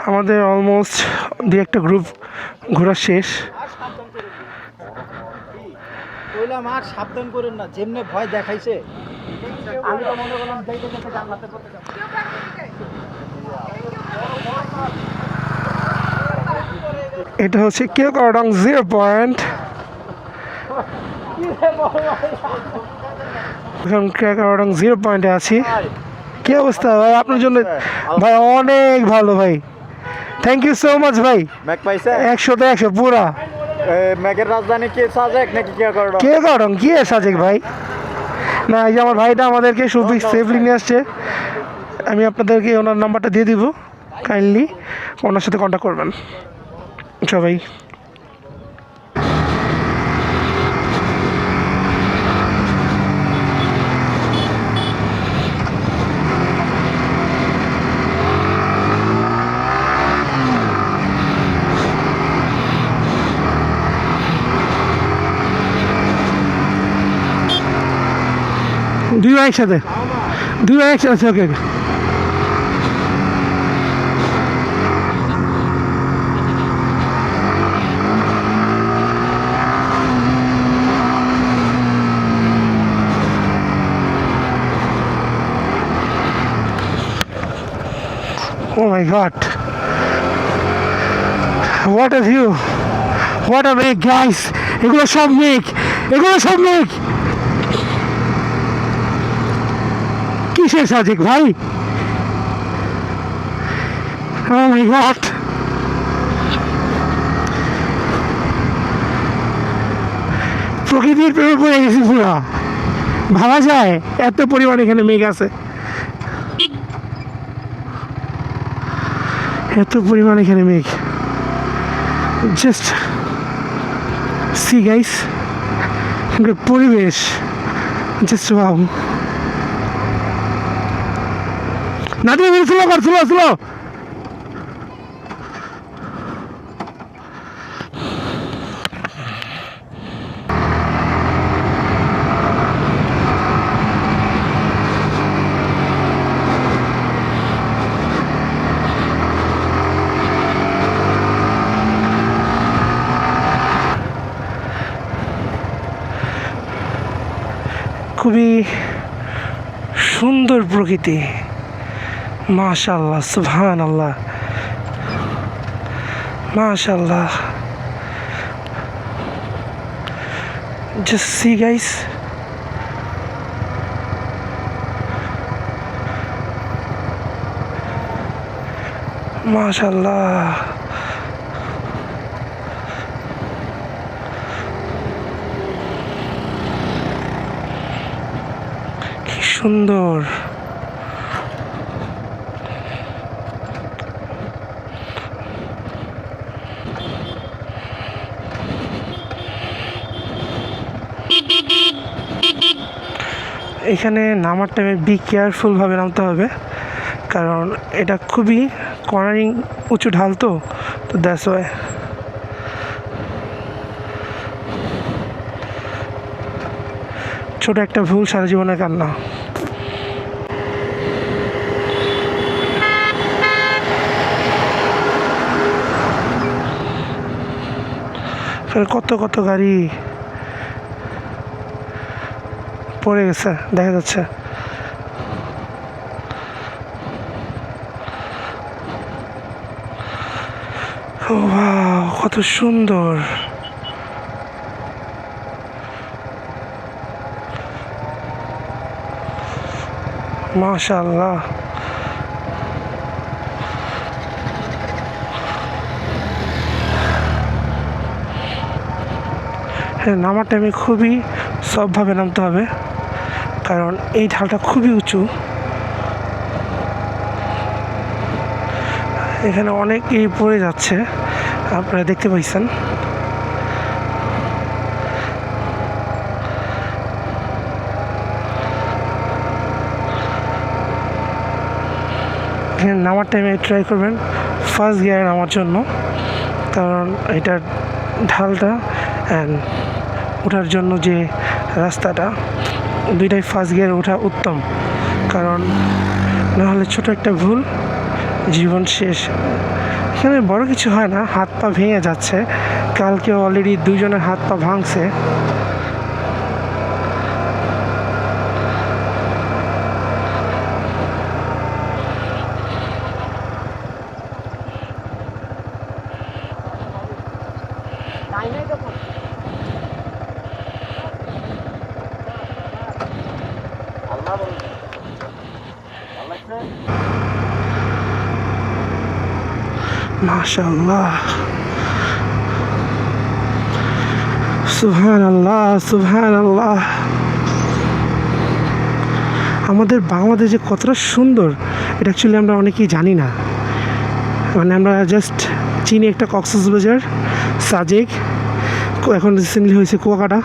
আমাদের অলমোস্ট দুই একটা গ্রুপ ঘোরা শেষ। কইলাম আর সাবধান করেন না, যেমনে ভয় দেখাইছে আমি তো মনে করলাম যাইতে যাইতে জানলাতে পড়তে যাব। এটা হচ্ছে কেওক্রাডং 0 পয়েন্ট। এখন কেওক্রাডং 0 পয়েন্টে আছি। কি অবস্থা ভাই আপনার জন্য? ভাই অনেক ভালো ভাই, থ্যাংক ইউ সো মাচ ভাই। ম্যাক পাইছে 100তে 100 পুরা। ম্যাকের রাজধানী কি সাজেক নাকি কি করলো? কেওক্রাডং কি সাজেক ভাই? না, এই যে আমার ভাইটা আমাদেরকে সুফিক সেফলি নিয়ে আসছে। আমি আপনাদেরকে ওনার নাম্বারটা দিয়ে দিব, কাইন্ডলি ওনার সাথে কন্ট্যাক্ট করবেন সবাই। দুই একসাথে, দুই একসাথে, ওকে ওকে। Oh my God! What a view! What a মেঘ guys! এগুলো সব মেঘ, এগুলো সব মেঘ। কিসের সাজিক ভাই? Oh my God! প্রকৃতির প্রেমে পড়ে গেছি পুরা। ভাবা যায় এত পরিমাণ এখানে মেঘ আছে, এত পরিমাণ এখানে মেঘ। জাস্ট সি গাইস, পরিবেশ জাস্ট ওয়াও। নাদিয়া স্লো কর, স্লো স্লো। খুবই সুন্দর প্রকৃতি, মাশাআল্লাহ, সুবহানাল্লাহ, মাশাআল্লাহ। Just see guys, মাশাআল্লাহ। কি সুন্দর। এখানে নামার টাইমে বি কেয়ারফুলভাবে নামতে হবে, কারণ এটা খুবই কর্নারিং উঁচু ঢাল, তো দ্যাটস ওয়াই। ছোট একটা ভুল সারা জীবনের কান্না। কত কত গাড়ি পড়ে গেছে দেখা যাচ্ছে। ও ওয়াও, কত সুন্দর। মাশাআল্লাহ। হ্যাঁ, নামার টাইমে খুবই সফটভাবে নামতে হবে, কারণ এই ঢালটা খুবই উঁচু। এখানে অনেকেই পড়ে যাচ্ছে, আপনারা দেখতে পাইছেন। এখানে নামার টাইমে ট্রাই করবেন ফার্স্ট গিয়ারে নামার জন্য, কারণ এটার ঢালটা অ্যান্ড ওঠার জন্য যে রাস্তাটা, দুইটাই ফার্স্ট গিয়ারে ওঠা উত্তম, কারণ নাহলে ছোট একটা ভুল জীবন শেষ। এখানে বড় কিছু হয় না, হাত পা ভেঙে যাচ্ছে, কালকে অলরেডি দুজনের হাত পা ভাঙছে। মাশাআল্লাহ, সুবহানাল্লাহ, সুবহানাল্লাহ। আমাদের বাংলাদেশ যে কতটা সুন্দর এটা অ্যাকচুয়ালি আমরা অনেকেই জানি না। মানে আমরা জাস্ট চিনি একটা কক্সবাজার, সাজেক, এখন রিসেন্টলি হয়েছে কুয়াকাটা,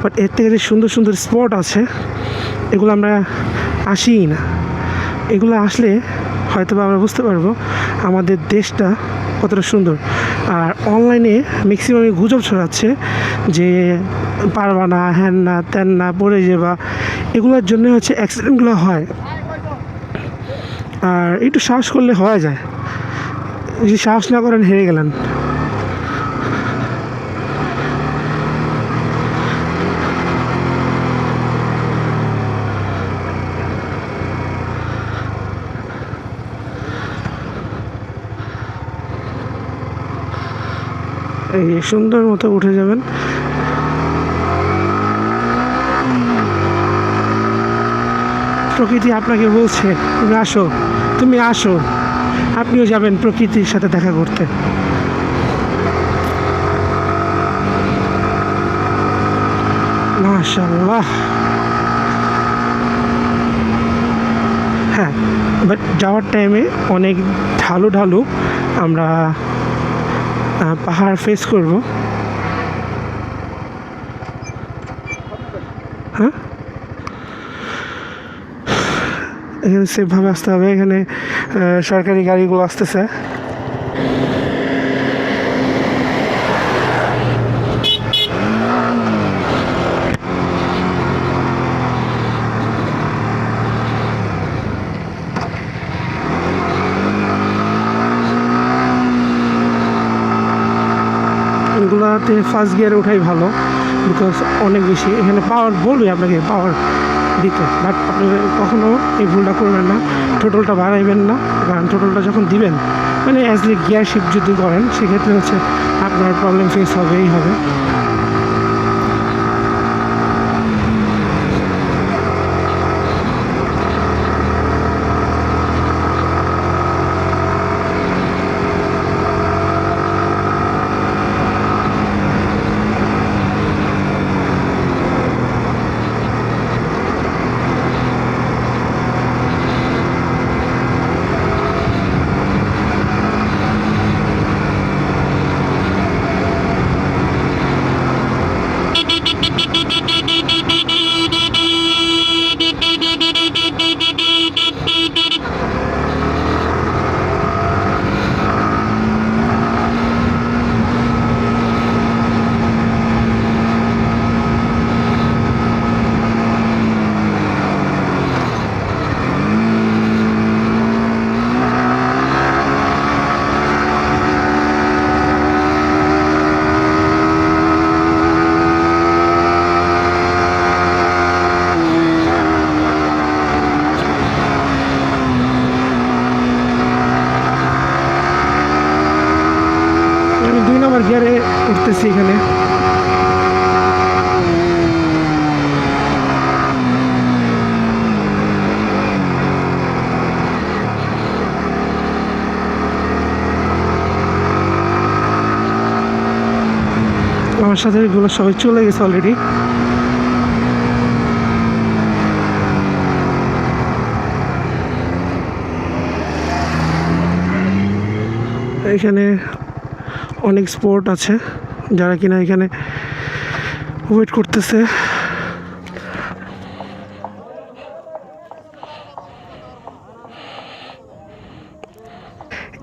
বাট এর থেকে যে সুন্দর সুন্দর স্পট আছে এগুলো আমরা আসিই না। এগুলো আসলে হয়তো আমরা বুঝতে পারবো আমাদের দেশটা কতটা সুন্দর। আর অনলাইনে ম্যাক্সিমামই গুজব ছড়াচ্ছে যে পারবা না, হ্যান না, ত্যান না, পড়ে যাবা, এগুলোর জন্য হচ্ছে অ্যাক্সিডেন্টগুলো হয়। আর একটু সাহস করলে হওয়া যায়, যদি সাহস না করেন হেরে গেলেন। এই সুন্দর মতো উঠে যাবেন। প্রকৃতি আপনাকে বলছে তুমি আসো, তুমি আসো, আপনিও যাবেন প্রকৃতির সাথে দেখা করতে। মাশাআল্লাহ। হ্যাঁ, বাট যাওয়ার টাইমে অনেক ঢালু ঢালু আমরা পাহাড় ফেস করব। হ্যাঁ, এখানে সেফভাবে আসতে হবে। এখানে সরকারি গাড়িগুলো আসতেছে। এগুলাতে ফার্স্ট গিয়ারে ওঠাই ভালো, বিকজ অনেক বেশি এখানে পাওয়ার বলবে আপনাকে পাওয়ার দিতে, বাট আপনি কখনও এই ভুলটা করবেন না, টোটালটা বাড়াইবেন না। কারণ টোটালটা যখন দিবেন মানে অ্যাজলি গিয়ার শিফট যদি করেন সেক্ষেত্রে হচ্ছে আপনার প্রবলেম ফেস হবেই হবে। আমি 2 নম্বর গিয়ারে উঠতেছি এখানে। আমার সাথে এগুলো সবাই চলে গেছে অলরেডি। এখানে অনেক স্পোর্ট আছে যারা কিনা এখানে ওয়েট করতেছে।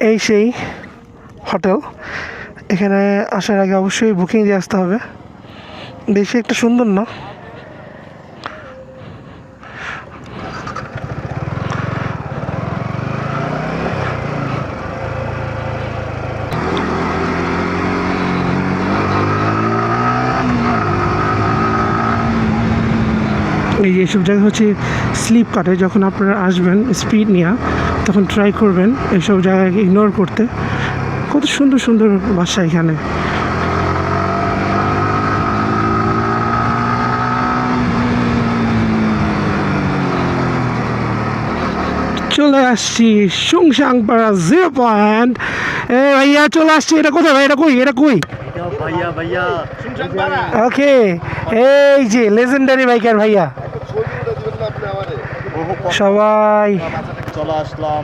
এই সেই হোটেল, এখানে আসার আগে অবশ্যই বুকিং দিয়ে আসতে হবে। বেশি একটা সুন্দর না, এইসব জায়গায় হচ্ছে স্লিপ কাটে। যখন আপনারা আসবেন স্পিড নিয়ে তখন ট্রাই করবেন এইসব জায়গাকে ইগনোর করতে। কত সুন্দর সুন্দর বাসা এখানে। চলে আসছি সুংসাংপাড়া 0 ভাইয়া চলে আসছি। এটা কোথায় ভাই? এটা কই? এটা কই? ওকে, এই যে লেজেন্ডারি বাইকার ভাইয়া সবাই চলে আসলাম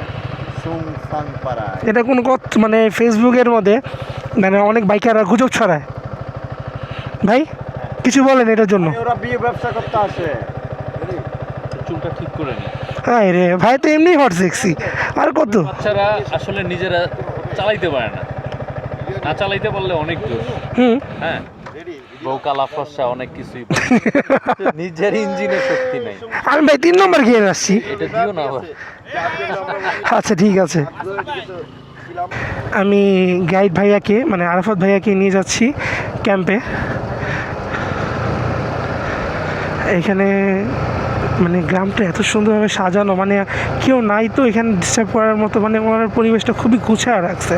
সুংসাংপাড়া। এটা কোন মানে ফেসবুকের মধ্যে মানে অনেক বাইকাররা গুজব ছড়ায় ভাই, কিছু বলেন এটার জন্য? ওরা বিয়ে ব্যবসা করতে আসে। চুলটা ঠিক করে নি। হ্যাঁ রে ভাই, তো এমনি হট সেক্সি আর কত। বাচ্চারা আসলে নিজেরা চালাইতে পারে না, না চালাইতে পারলে অনেক দূর। হ্যাঁ, বউ কালা ফর্সা অনেক কিছুই নিজের ইঞ্জিনের শক্তি নাই। আমি ভাই 3 নম্বর গিয়ে আসছি। এটা দিও না আবার। আচ্ছা ঠিক আছে, আমি গাইড ভাইয়াকে মানে আরাফাত ভাইয়াকে নিয়ে যাচ্ছি ক্যাম্পে। এখানে মানে গ্রামটা এত সুন্দরভাবে সাজানো, মানে কেউ নাই তো এখানে ডিস্টার্ব করার মতো, মানে ওনার পরিবেশটা খুবই গুছায় রাখছে।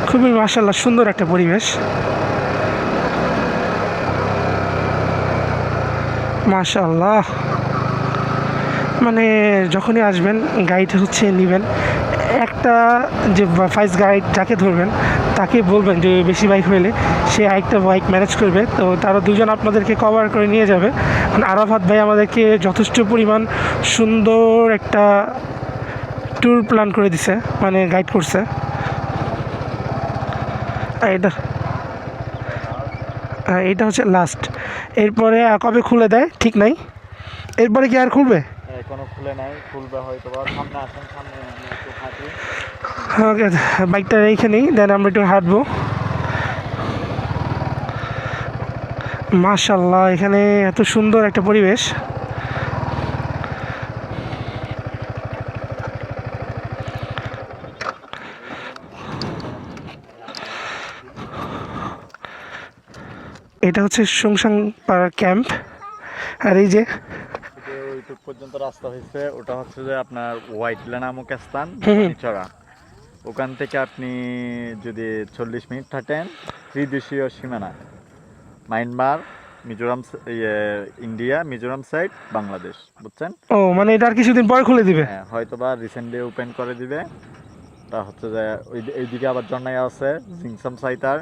খুবই মাশাআল্লাহ সুন্দর একটা পরিবেশ, মাশাআল্লাহ। মানে যখনই আসবেন গাইড হচ্ছে নেবেন, একটা যে ফার্স্ট গাইড যাকে ধরবেন তাকে বলবেন যে বেশি বাইক হইলে সে আরেকটা বাইক ম্যানেজ করবে, তো তারা দুজন আপনাদেরকে কভার করে নিয়ে যাবে। আরাফাত ভাই আমাদেরকে যথেষ্ট পরিমাণ সুন্দর একটা ট্যুর প্ল্যান করে দিছে, মানে গাইড করছে। এটা এটা হচ্ছে লাস্ট। এরপরে কবে খুলে দেয় ঠিক নাই, এরপরে কি আর খুলবে? এখনো খুলে নাই, খুলবে হয়তো বা। সামনে আসেন, সামনে আমি একটু হাঁটি। ওকে, বাইকটা এইখানেই, দেন আমরা একটু হাঁটবো। মাশাআল্লাহ, এখানে এত সুন্দর একটা পরিবেশ। এটা হচ্ছে সংসাং পাড়ার ক্যাম্প। আর এই যে ওইটুক পর্যন্ত রাস্তা হয়েছে, ওটা হচ্ছে যে আপনার হোয়াইটলা নামক স্থান, চড়া। ওখান থেকে আপনি যদি 40 মিনিট হাঁটেন ত্রিদেশীয় সীমানা, Myanmar, Mizoram, India, Mizoram side, Bangladesh, বুঝছেন? ও মানে এটা আর কিছুদিন পরে খুলে দিবে? হ্যাঁ, হয়তো বা রিসেন্টলি ওপেন করে দিবে। তা হচ্ছে যে এইদিকে আবার জন্নাই আছে, জিংসাম সাইটার।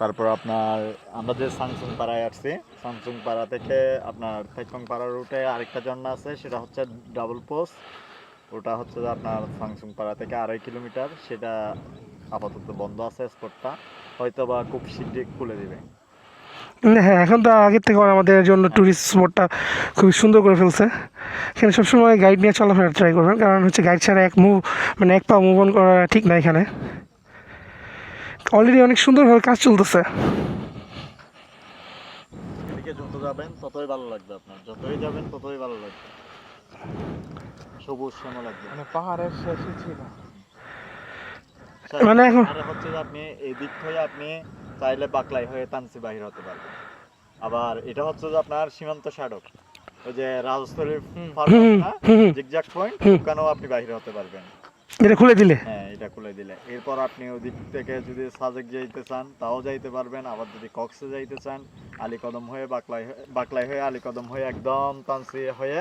তারপর আপনার আমরা যে সামসুং পাড়ায় আসছি, সামসুং পাড়া থেকে আপনার থেকং পাড়া রুটে আরেকটা ঝর্ণা আছে, সেটা হচ্ছে ডাবল পোস্ট। ওটা হচ্ছে যে আপনার সামসুং পাড়া থেকে 2.5 কিলোমিটার। সেটা আপাতত বন্ধ আছে স্পটটা, হয়তো বা খুব শীঘ্রই খুলে দিবে। হ্যাঁ, এখন তো আগের থেকে আমাদের জন্য ট্যুরিস্ট স্পটটা খুবই সুন্দর করে ফেলছে। এখানে সবসময় গাইড নিয়ে চলাফেরা ট্রাই করবেন, কারণ হচ্ছে গাইড ছাড়া এক পা মুভ অন করা ঠিক না। এখানে অলরেডি অনেক সুন্দরভাবে কাজ চলতেছে। এদিকে যত যাবেন ততই ভালো লাগবে আপনার, যতই যাবেন ততই ভালো লাগবে, সবুজ শ্যামল লাগবে। মানে পাহাড়ের শেষে ছিল। মানে এখন আর হচ্ছে যে আপনি এই দিক থেকে আপনি চাইলে বাকলাই হয়ে তানসি বাহির হতে পারবেন। আবার এটা হচ্ছে যে আপনার সীমান্ত সড়ক, ওই যে রাজস্থলীর জিগজ্যাগ পয়েন্ট, ওখানেও আপনি বাহির হতে পারবেন এটা খুলে দিলে। হ্যাঁ, এটা খুলে দিলে। এরপর আপনি ওদিক থেকে যদি সাজেক যাইতে চান তাও যাইতে পারবেন। আবার যদি কক্সে যাইতে চান, আলীকদম হয়ে বাকলাই হয়ে আলীকদম হয়ে একদম তানসি হয়ে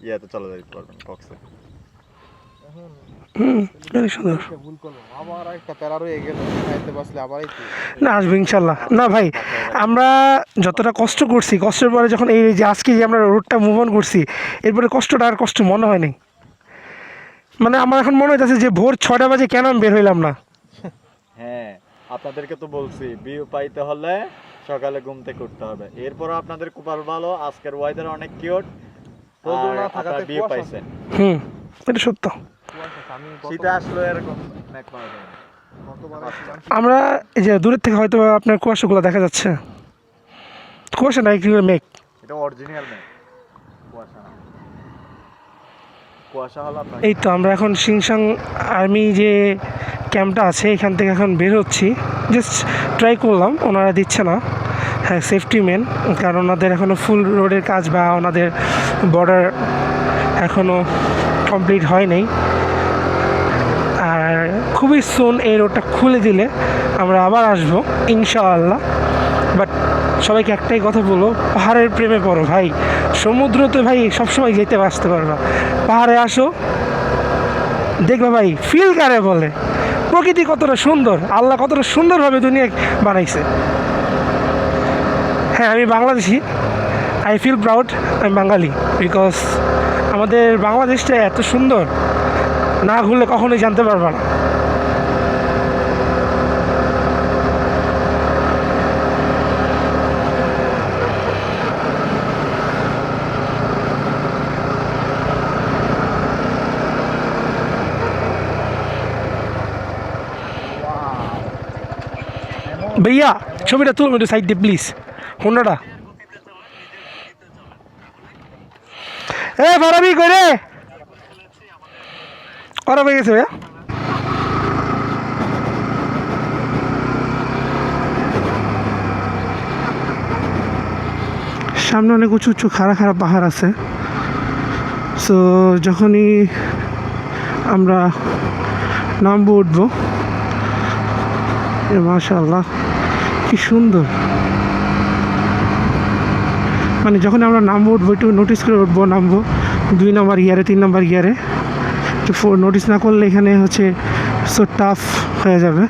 ইয়াতে চলে যাইতে পারবেন, কক্সে। অনেক সুন্দর। ভুল করলাম, আবার একটা প্যারা রয়ে গেল, খাইতে বসলে আবার না, আসবে ইনশাল্লাহ। না ভাই, আমরা যতটা কষ্ট করছি, কষ্টের পরে যখন এই যে আজকে যে আমরা রোডটা মুভ অন করছি, এরপরে কষ্টটা আর কষ্ট মনে হয়নি। মানে আমার এখন মনে হইতেছে যে ভোর 6টা বাজে কেন আমি বের হইলাম না। হ্যাঁ, আপনাদেরকে তো বলছি ভিউ পাইতে হলে সকালে ঘুম থেকে উঠতে হবে। এরপর আপনাদের কপাল ভালো, আজকের ওয়েদার অনেক কিউট, আপনারা ভিউ পাইছেন। এটা সত্য। শীতে আসলে এরকম মেঘ পাওয়া যায় না। আমরা এই যে দূরের থেকে হয়তো আপনার কুয়াশাগুলো দেখা যাচ্ছে, কুয়াশা নাই কি মেঘ। এটা অরিজিনাল মেঘ, কুয়াশা না। কুয়াশা হলো আপনার। এই তো আমরা এখন সিংসাং আর্মি যে ক্যাম্পটা আছে এখান থেকে এখন বের হচ্ছি। জাস্ট ট্রাই করলাম, ওনারা দিচ্ছে না। হ্যাঁ, সেফটি মেন, কারণ ওনাদের এখনও ফুল রোডের কাজ বা ওনাদের বর্ডার এখনও কমপ্লিট হয় নাই। আর খুবই সুন এই রোডটা খুলে দিলে আমরা আবার আসবো ইনশাআল্লাহ। বাট সবাইকে একটাই কথা বলবো, পাহাড়ের প্রেমে পড়ো ভাই। সমুদ্রতে ভাই সবসময় যেতে আসতে পারবা, পাহাড়ে আসো, দেখবে ভাই ফিল কারে বলে, প্রকৃতি কতটা সুন্দর, আল্লাহ কতটা সুন্দরভাবে দুনিয়া বানাইছে। হ্যাঁ, আমি বাংলাদেশি, আই ফিল প্রাউড, আমি বাঙালি, বিকজ আমাদের বাংলাদেশটা এত সুন্দর, না ঘুরলে কখনোই জানতে পারবা না। ভাইয়া ছবিটা তুলুন একটু সাইড দিয়ে প্লিজ, হোন্ডাটা। ফারাবি করে ওরা পেয়ে গেছে ভাইয়া। সামনে অনেক উঁচু উঁচু খাড়া খাড়া পাহাড় আছে। সো যখনই আমরা নামবো উঠবো, মাশাআল্লাহ কি সুন্দর। মানে যখন আমরা নামবো উঠবো একটু নোটিস করে উঠবো, নামবো 2 নম্বর গিয়ারে 3 নম্বর গিয়ারে, একটু নোটিস না করলে এখানে হচ্ছে সো টাফ হয়ে যাবে।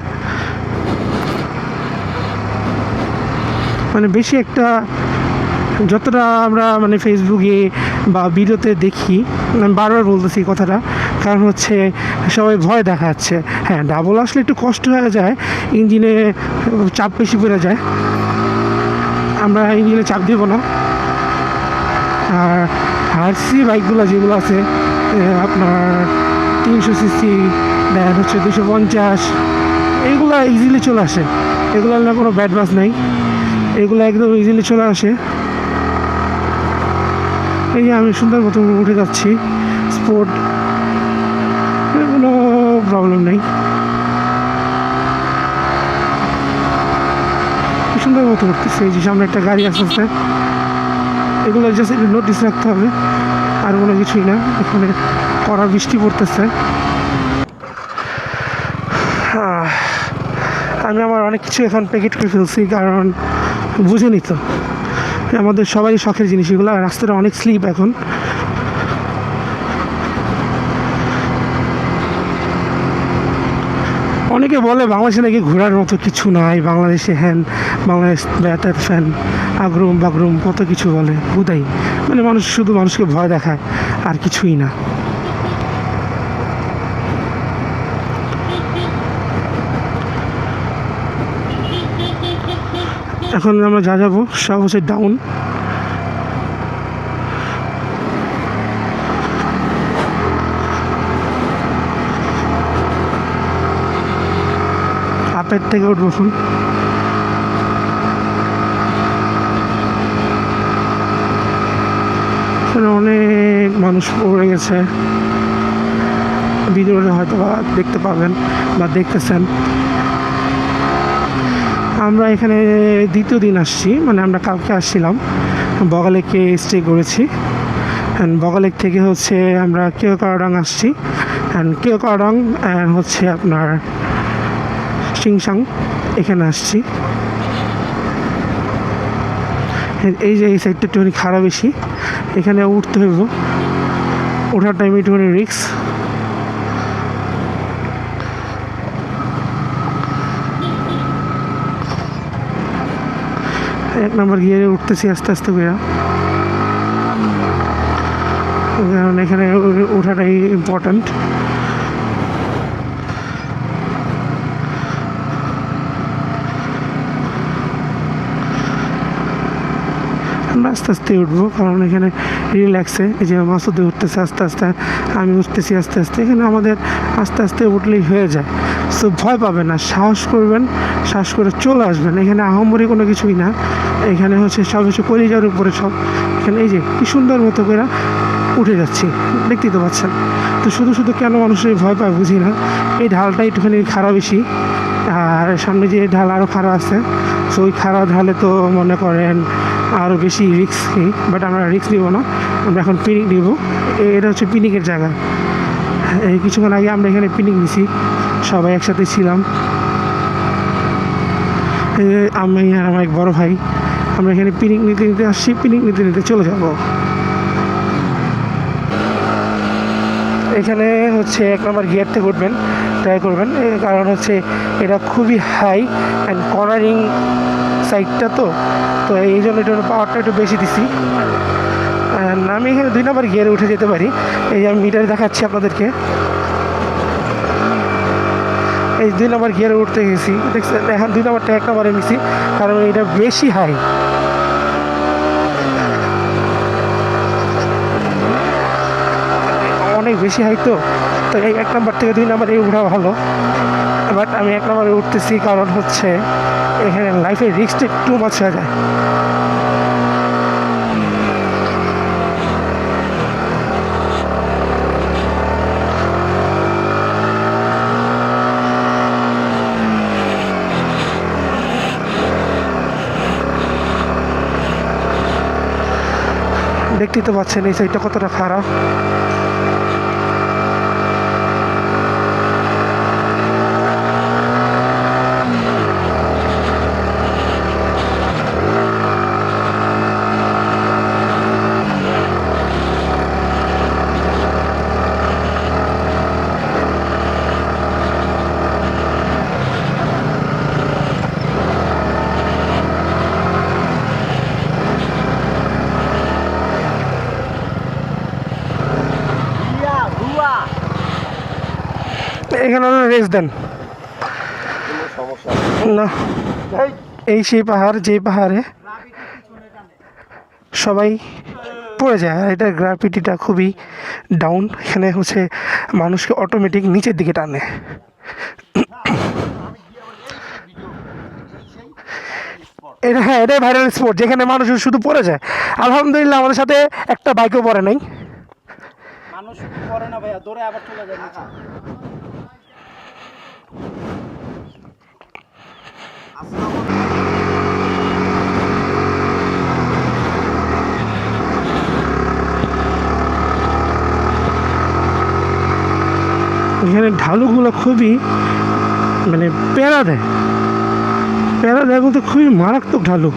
মানে বেশি একটা যতটা আমরা মানে ফেসবুকে বা ভিডিওতে দেখি, আমি বারবার বলতেছি এই কথাটা, কারণ হচ্ছে সবাই ভয় দেখাচ্ছে। হ্যাঁ, ডাবল আসলে একটু কষ্ট হয়ে যায়, ইঞ্জিনে চাপ বেশি পড়ে যায়, আমরা ইঞ্জিনে চাপ দিব না। আর আরসি বাইকগুলো যেগুলো আছে আপনার 300 সিসি, দেন হচ্ছে 250, এইগুলো ইজিলি চলে আসে। এগুলো না কোনো ব্যাড বাস নেই, এগুলো একদম ইজিলি চলে আসে। এই যে আমি সুন্দর মতো উঠে যাচ্ছি, স্পোর্ট, কোনো প্রবলেম নেই, সুন্দর মতো উঠতেছে। এই যে সামনে একটা গাড়ি আসতেছে, এগুলো জাস্ট একটু নোটিস রাখতে হবে, আর কোনো কিছুই না। এখানে কড়া বৃষ্টি পড়তেছে। আমি আমার অনেক কিছু এখন প্যাকেট করে ফেলছি, কারণ বুঝেনি তো আমাদের সবারই শখের জিনিস এগুলো। রাস্তাটা অনেক স্লিপ এখন। অনেকে বলে বাংলাদেশে নাকি ঘোরার মতো কিছু নাই, বাংলাদেশে হ্যান, বাংলাদেশ বেতার ফ্যান, আগ্রুম বাগরুম কত কিছু বলে, হুদাই মানে মানুষ শুধু মানুষকে ভয় দেখায়, আর কিছুই না। এখন আমরা যা যাবো সব হচ্ছে ডাউন। আপের থেকে উঠবো এখন। অনেক মানুষ পড়ে গেছে, ভিডিওটা হয়তো বা দেখতে পাবেন বা দেখতেছেন। আমরা এখানে দ্বিতীয় দিন আসছি, মানে আমরা কালকে আসছিলাম, বগালেকে স্টে করেছি। অ্যান্ড বগালেক থেকে হচ্ছে আমরা কেওকারাডাং আসছি, অ্যান্ড কেওকারাডাং অ্যান্ড হচ্ছে আপনার সিংসাং এখানে আসছি। এই যে এই সাইডটা একটুখানি খারাপ বেশি, এখানে উঠতে হইব, ওঠার টাইমে একটুখানি রিক্স। এক নম্বর গিয়ারে উঠতেছি আস্তে আস্তে করে, কারণ এখানে ওঠাটাই ইম্পর্ট্যান্ট। আমরা আস্তে আস্তে উঠবো, কারণ এখানে রিল্যাক্সে এই যে মাসুদে উঠতেছে আস্তে আস্তে, আমি উঠতেছি আস্তে আস্তে। এখানে আমাদের আস্তে আস্তে উঠলেই হয়ে যায়। সো ভয় পাবেন না, সাহস করবেন, সাহস করে চলে আসবেন। এখানে আহামরি কোনো কিছুই না, এখানে হচ্ছে সব কিছু কলিজার উপরে সব। এখানে এই যে কি সুন্দর মতো করে উঠে যাচ্ছি, দেখতেই তো পাচ্ছেন। তো শুধু শুধু কেন মানুষের ভয় পায় বুঝি না। এই ঢালটা একটুখানি খারাপ বেশি, আর সামনে যে ঢাল আরও খারাপ আছে। সো ওই খারাপ ঢালে তো মনে করেন আরও বেশি রিস্ক নিই, বাট আমরা রিস্ক নিব না, আমরা এখন পিকনিক নিব। এটা হচ্ছে পিকনিকের জায়গা। এই কিছুক্ষণ আগে আমরা এখানে পিকনিক নিছি, সবাই একসাথে ছিলাম, আমি আর আমার এক বড় ভাই। আমরা এখানে পিকনিক নিতে নিতে আসছি, পিকনিক নিতে নিতে চলে যাব। এখানে হচ্ছে 1 নম্বর গিয়ার থেকে উঠবেন, ট্রাই করবেন, কারণ হচ্ছে এটা খুবই হাই অ্যান্ড কর্নারিং সাইডটা, তো এই জন্য এটা পাওয়ারটা একটু বেশি দিছি। আমি এখানে 2 নম্বর গিয়ারে উঠে যেতে পারি। এই যে আমি মিটারে দেখাচ্ছি আপনাদেরকে, এই 2 নম্বর গিয়ারে উঠতে গেছি, দেখছেন। এখন 2 নম্বরটা 1 নম্বরে নিছি, কারণ এটা বেশি হাই। অনেক বেশি হাই, তো এই 1 নম্বর থেকে 2 নম্বরে উঠা ভালো। বাট আমি 1 নম্বরে উঠতেছি, কারণ হচ্ছে এখানে লাইফের রিস্কটা একটু মাছ হয়ে যায়। দেখতেই তো পাচ্ছেন এই সাইডটা কতটা খারাপ। এখানে রেস্ট দেন না, এই সেই পাহাড়, যে পাহাড়ে সবাই পড়ে যায়। আর এটার গ্র্যাভিটিটা খুবই ডাউন, এখানে হচ্ছে মানুষকে অটোমেটিক নিচের দিকে টানে। এটা হ্যাঁ, এটাই ভাইরাল স্পট যেখানে মানুষ শুধু পড়ে যায়। আলহামদুলিল্লাহ আমাদের সাথে একটা বাইকও পড়ে নাই। মানুষ পরে না ভাইয়া, দৌড়ে আবার চলে যায় নিচে। এখানে ঢালুগুলো খুবই মানে প্যারা দেয় বলতে খুবই মারাত্মক ঢালু।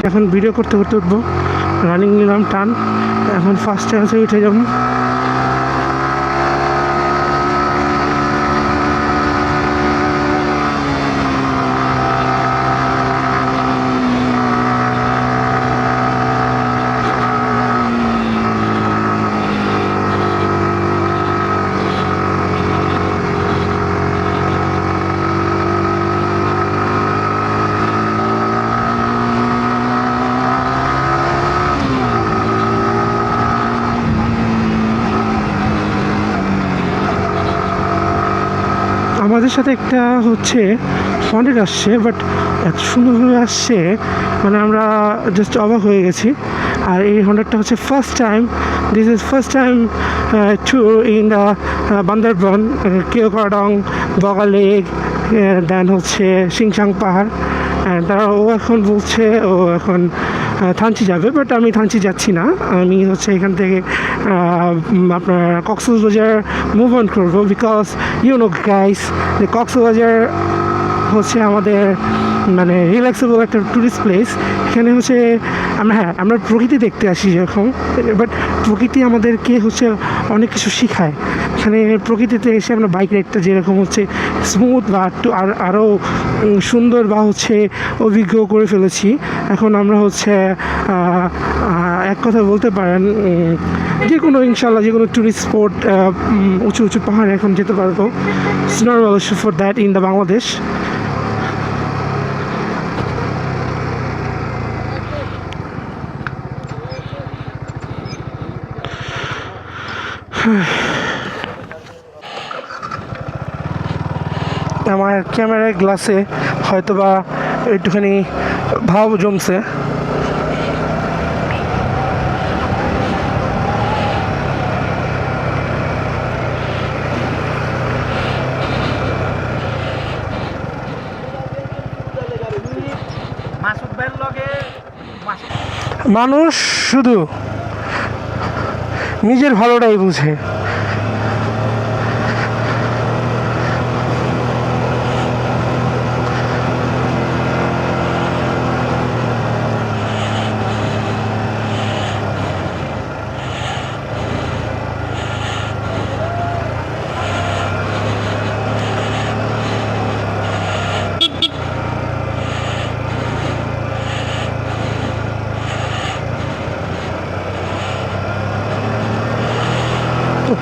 এখন ভিডিও করতে করতে উঠবো, রানিং নিলাম টান, এখন ফার্স্ট চান্সে উঠে যাবো। আমাদের সাথে একটা হচ্ছে ফন্ডেড আসছে, বাট এত সুন্দরভাবে আসছে মানে আমরা জাস্ট অবাক হয়ে গেছি। আর এই হন্ডারটা হচ্ছে first time, this is first time to in the Bandarban, Keokradong, Boga lake, then হচ্ছে সিংসাং পাহাড়। তারা ও এখন বলছে ও এখন থানচি যাবে, বাট আমি থানচি যাচ্ছি না, আমি হচ্ছে এখান থেকে আপনার কক্সবাজার মুভ অন করবো, বিকজ ইউ নো গাইস যে কক্সবাজার হচ্ছে আমাদের মানে রিল্যাক্সেবল একটা ট্যুরিস্ট প্লেস। এখানে হচ্ছে আমরা প্রকৃতি দেখতে আসি যেরকম, বাট প্রকৃতি আমাদেরকে হচ্ছে অনেক কিছু শেখায়। এখানে প্রকৃতিতে এসে আমরা বাইক রাইডটা যেরকম হচ্ছে স্মুথ বা একটু আরও সুন্দর বা হচ্ছে অভিজ্ঞ করে ফেলেছি। এখন আমরা হচ্ছে এক কথা বলতে পারেন যে কোনো ইনশাল্লাহ যে কোনো ট্যুরিস্ট স্পট, উঁচু উঁচু পাহাড়ে এখন যেতে পারবো। It's normal for that in the Bangladesh. আমার ক্যামেরার গ্লাসে হয়তো বা একটুখানি ভাব জমছে। মানুষ শুধু নিজের ভালোটাই বুঝে।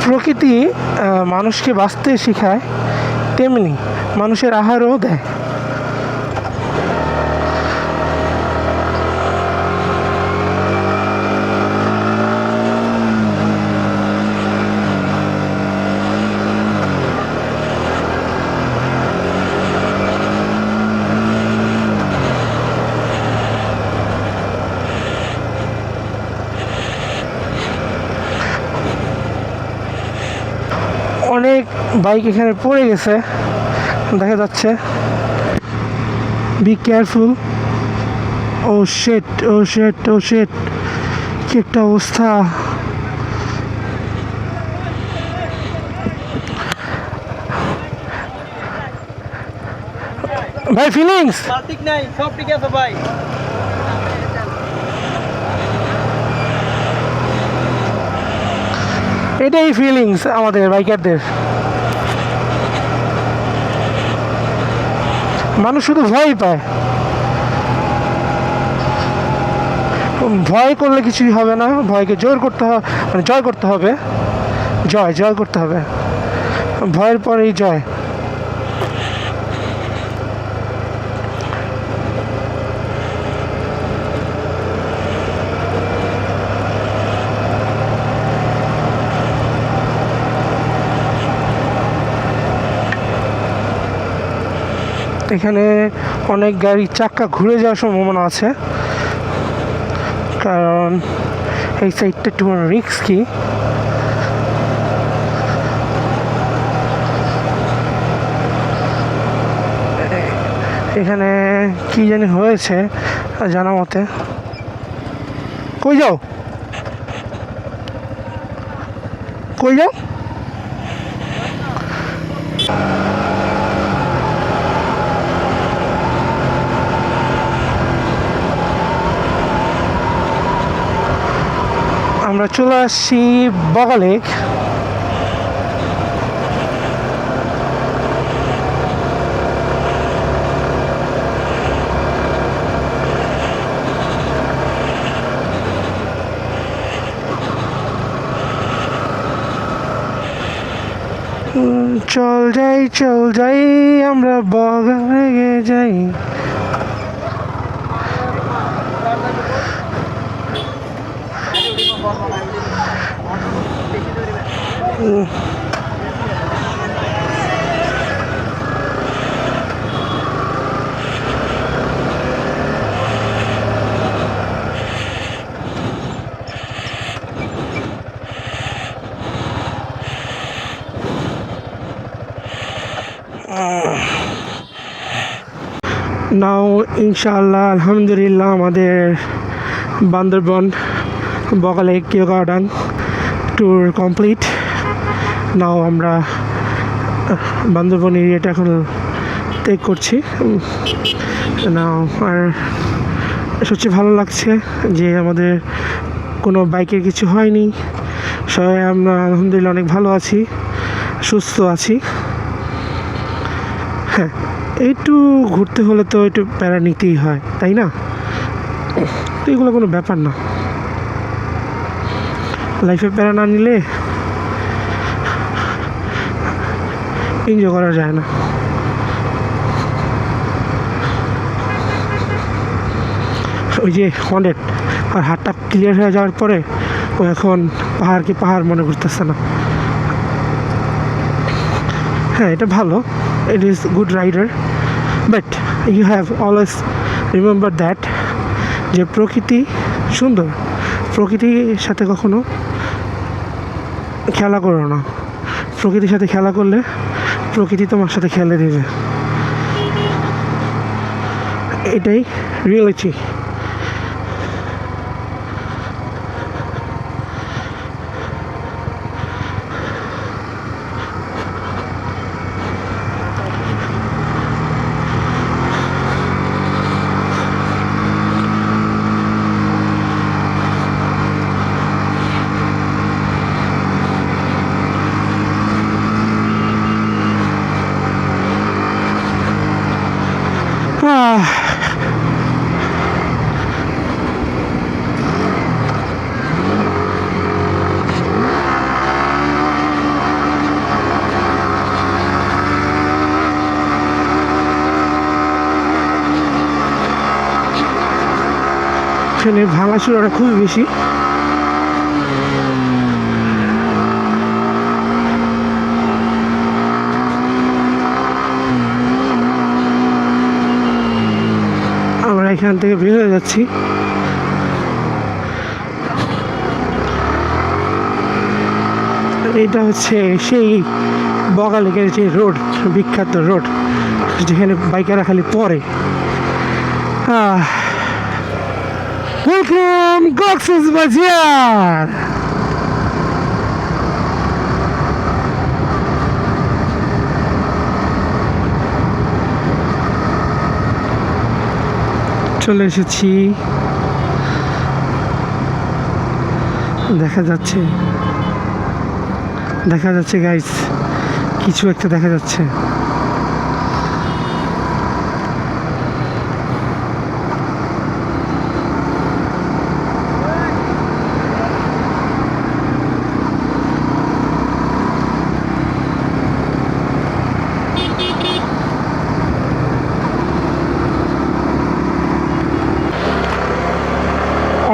প্রকৃতি মানুষকে বাঁচতে শেখায়, তেমনি মানুষের আহারও দেয়। অনেক বাইক এখানে পড়ে গেছে দেখা যাচ্ছে। Be careful. ও শেট, ও শেট, ও শেট, কি একটা অবস্থা। ভাই ফিলিংস ঠিক নাই, সব ঠিক আছে ভাই। এটাই ফিলিংস আমাদের বাইকারদের। মানুষ শুধু ভয় পায়, ভয় করলে কিছুই হবে না, ভয়কে জোর করতে হবে, মানে জয় করতে হবে, জয় করতে হবে, ভয়ের পরেই জয়। এখানে অনেক গাড়ির চাক্কা ঘুরে যাওয়ার সম্ভাবনা আছে, কারণ এই সাইডটা একটু রিস্কি। এখানে কি জানি হয়েছে জানা মতে। কই যাও, কই যাও? আমরা চলে আসছি বগালেক। চল যাই আমরা বগালেকে যাই। নাও ইনশাআল্লাহ আলহামদুলিল্লাহ আমাদের বান্দরবন বগালেক কিও গার্ডেন ট্যুর কমপ্লিট। নাও আমরা বান্দরবন এরিয়াটা এখন ত্যাগ করছি। নাও আর সবচেয়ে ভালো লাগছে যে আমাদের কোনো বাইকের কিছু হয়নি, সবাই আমরা আলহামদুলিল্লাহ অনেক ভালো আছি, সুস্থ আছি। হ্যাঁ, একটু ঘুরতে হলে তো একটু প্যারা নিতেই হয়, তাই না? তো এগুলো কোনো ব্যাপার না, লাইফে প্যারা না নিলে এনজয় করা যায় না। ওই যে হন্ডেড আর হাতটা ক্লিয়ার হয়ে যাওয়ার পরে ও এখন পাহাড়কে পাহাড় মনে করতেছে না। হ্যাঁ, এটা ভালো, it is good rider, but you have always remember that যে প্রকৃতি সুন্দর, প্রকৃতির সাথে কখনো খেলা করো না। প্রকৃতির সাথে খেলা করলে প্রকৃতি তোমার সাথে খেলে দেবে, এটাই রিয়েলিটি। এখানে ভাঙাচোরাটা খুবই বেশি। আমরা এখান থেকে বের হয়ে যাচ্ছি। এটা হচ্ছে সেই বগালেকের যে রোড, বিখ্যাত রোড যেখানে বাইকাররা খালি পড়ে। ওয়েলকাম কক্সবাজার। চলে এসেছি, দেখা যাচ্ছে গাইস, কিছু একটা দেখা যাচ্ছে।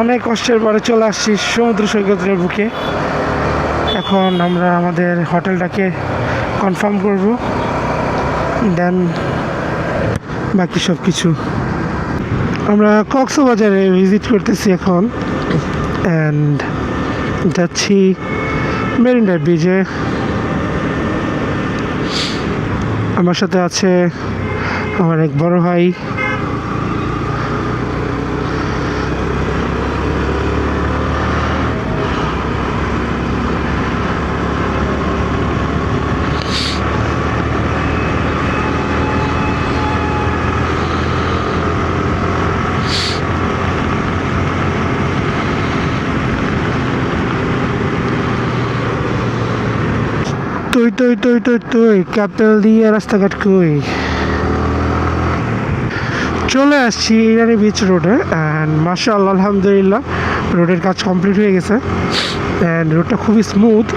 অনেক কষ্টের পরে চলে আসছি সমুদ্র সৈকতের বুকে। এখন আমরা আমাদের হোটেলটাকে কনফার্ম করব, দেন বাকি সব কিছু। আমরা কক্সবাজারে ভিজিট করতেছি এখন, অ্যান্ড যাচ্ছি মেরিন ড্রাইভ বিচে। আমার সাথে আছে আমার এক বড় ভাই, তুই ক্যাপিটাল দিয়ে রাস্তাঘাট কই। চলে আসছি ইরানি বিচ রোডে, অ্যান্ড মাশাআল্লাহ আলহামদুলিল্লাহ রোডের কাজ কমপ্লিট হয়ে গেছে, অ্যান্ড রোডটা খুবই স্মুথ।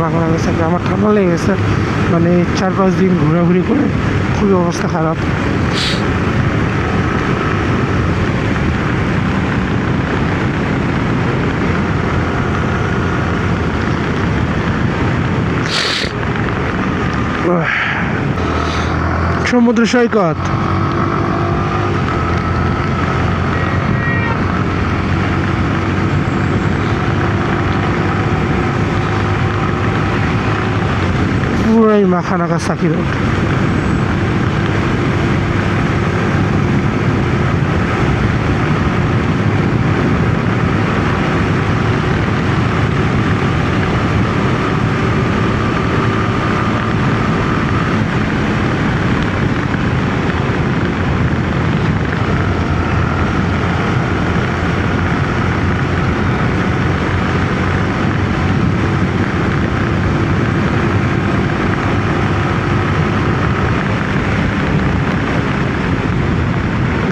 মাখা গেছে, আমার ঠান্ডা লেগে গেছে, মানে 4-5 দিন ঘোরাঘুরি করে খুবই অবস্থা খারাপ। সমুদ্র সৈকত, পুরাই মাখা নাকা সাকি রোড।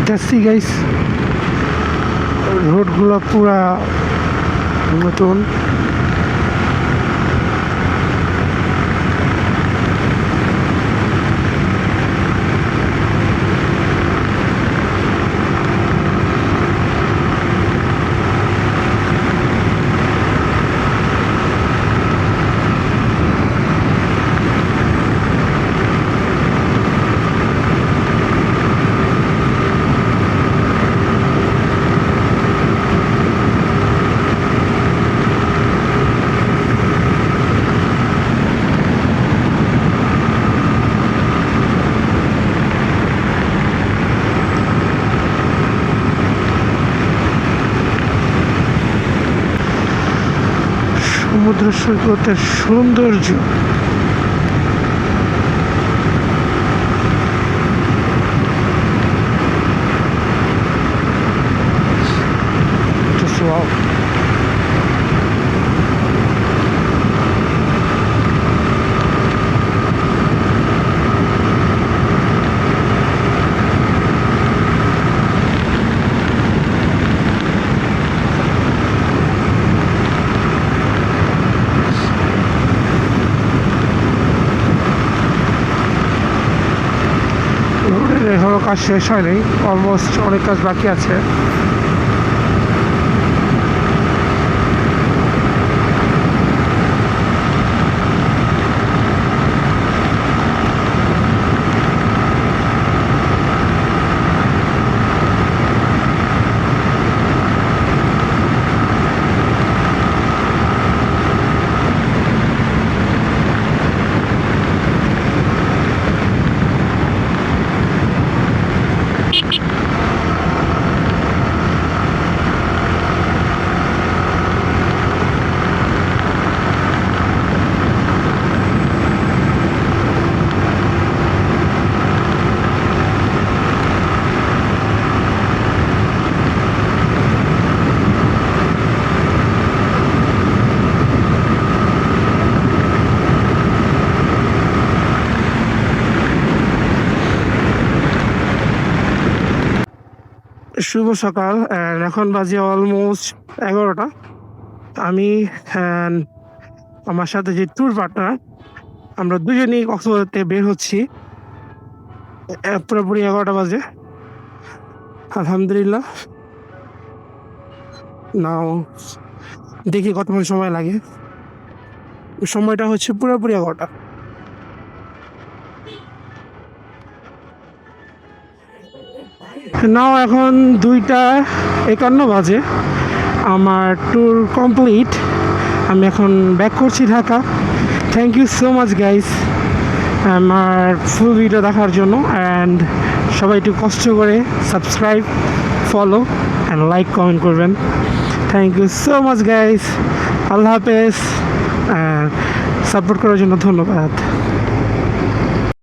দেখছি গাইস, রোডগুলো পুরা নতুন। সমুদ্র সৈকতের সৌন্দর্য just wow. এখনো কাজ শেষ হয়নি, অলমোস্ট অনেক কাজ বাকি আছে। শুভ সকাল and এখন বাজে অলমোস্ট 11টা। আমি and আমার সাথে যে ট্যুর পার্টনার আমরা দুজনেই কক্সবাজার বের হচ্ছি। পুরোপুরি 11টা বাজে আলহামদুলিল্লাহ। নাও দেখি কতক্ষণ সময় লাগে। সময়টা হচ্ছে পুরোপুরি 11টা। নাও এখন 2:51 বাজে। আমার ট্যুর কমপ্লিট। আমি এখন ব্যাক করছি Dhaka. Thank you so much guys আমার ফুল ভিডিও দেখার জন্য, অ্যান্ড সবাই একটু কষ্ট করে subscribe, follow and like comment করবেন। Thank you so much guys. আল্লাহ হাফেজ। সাপোর্ট করার জন্য ধন্যবাদ।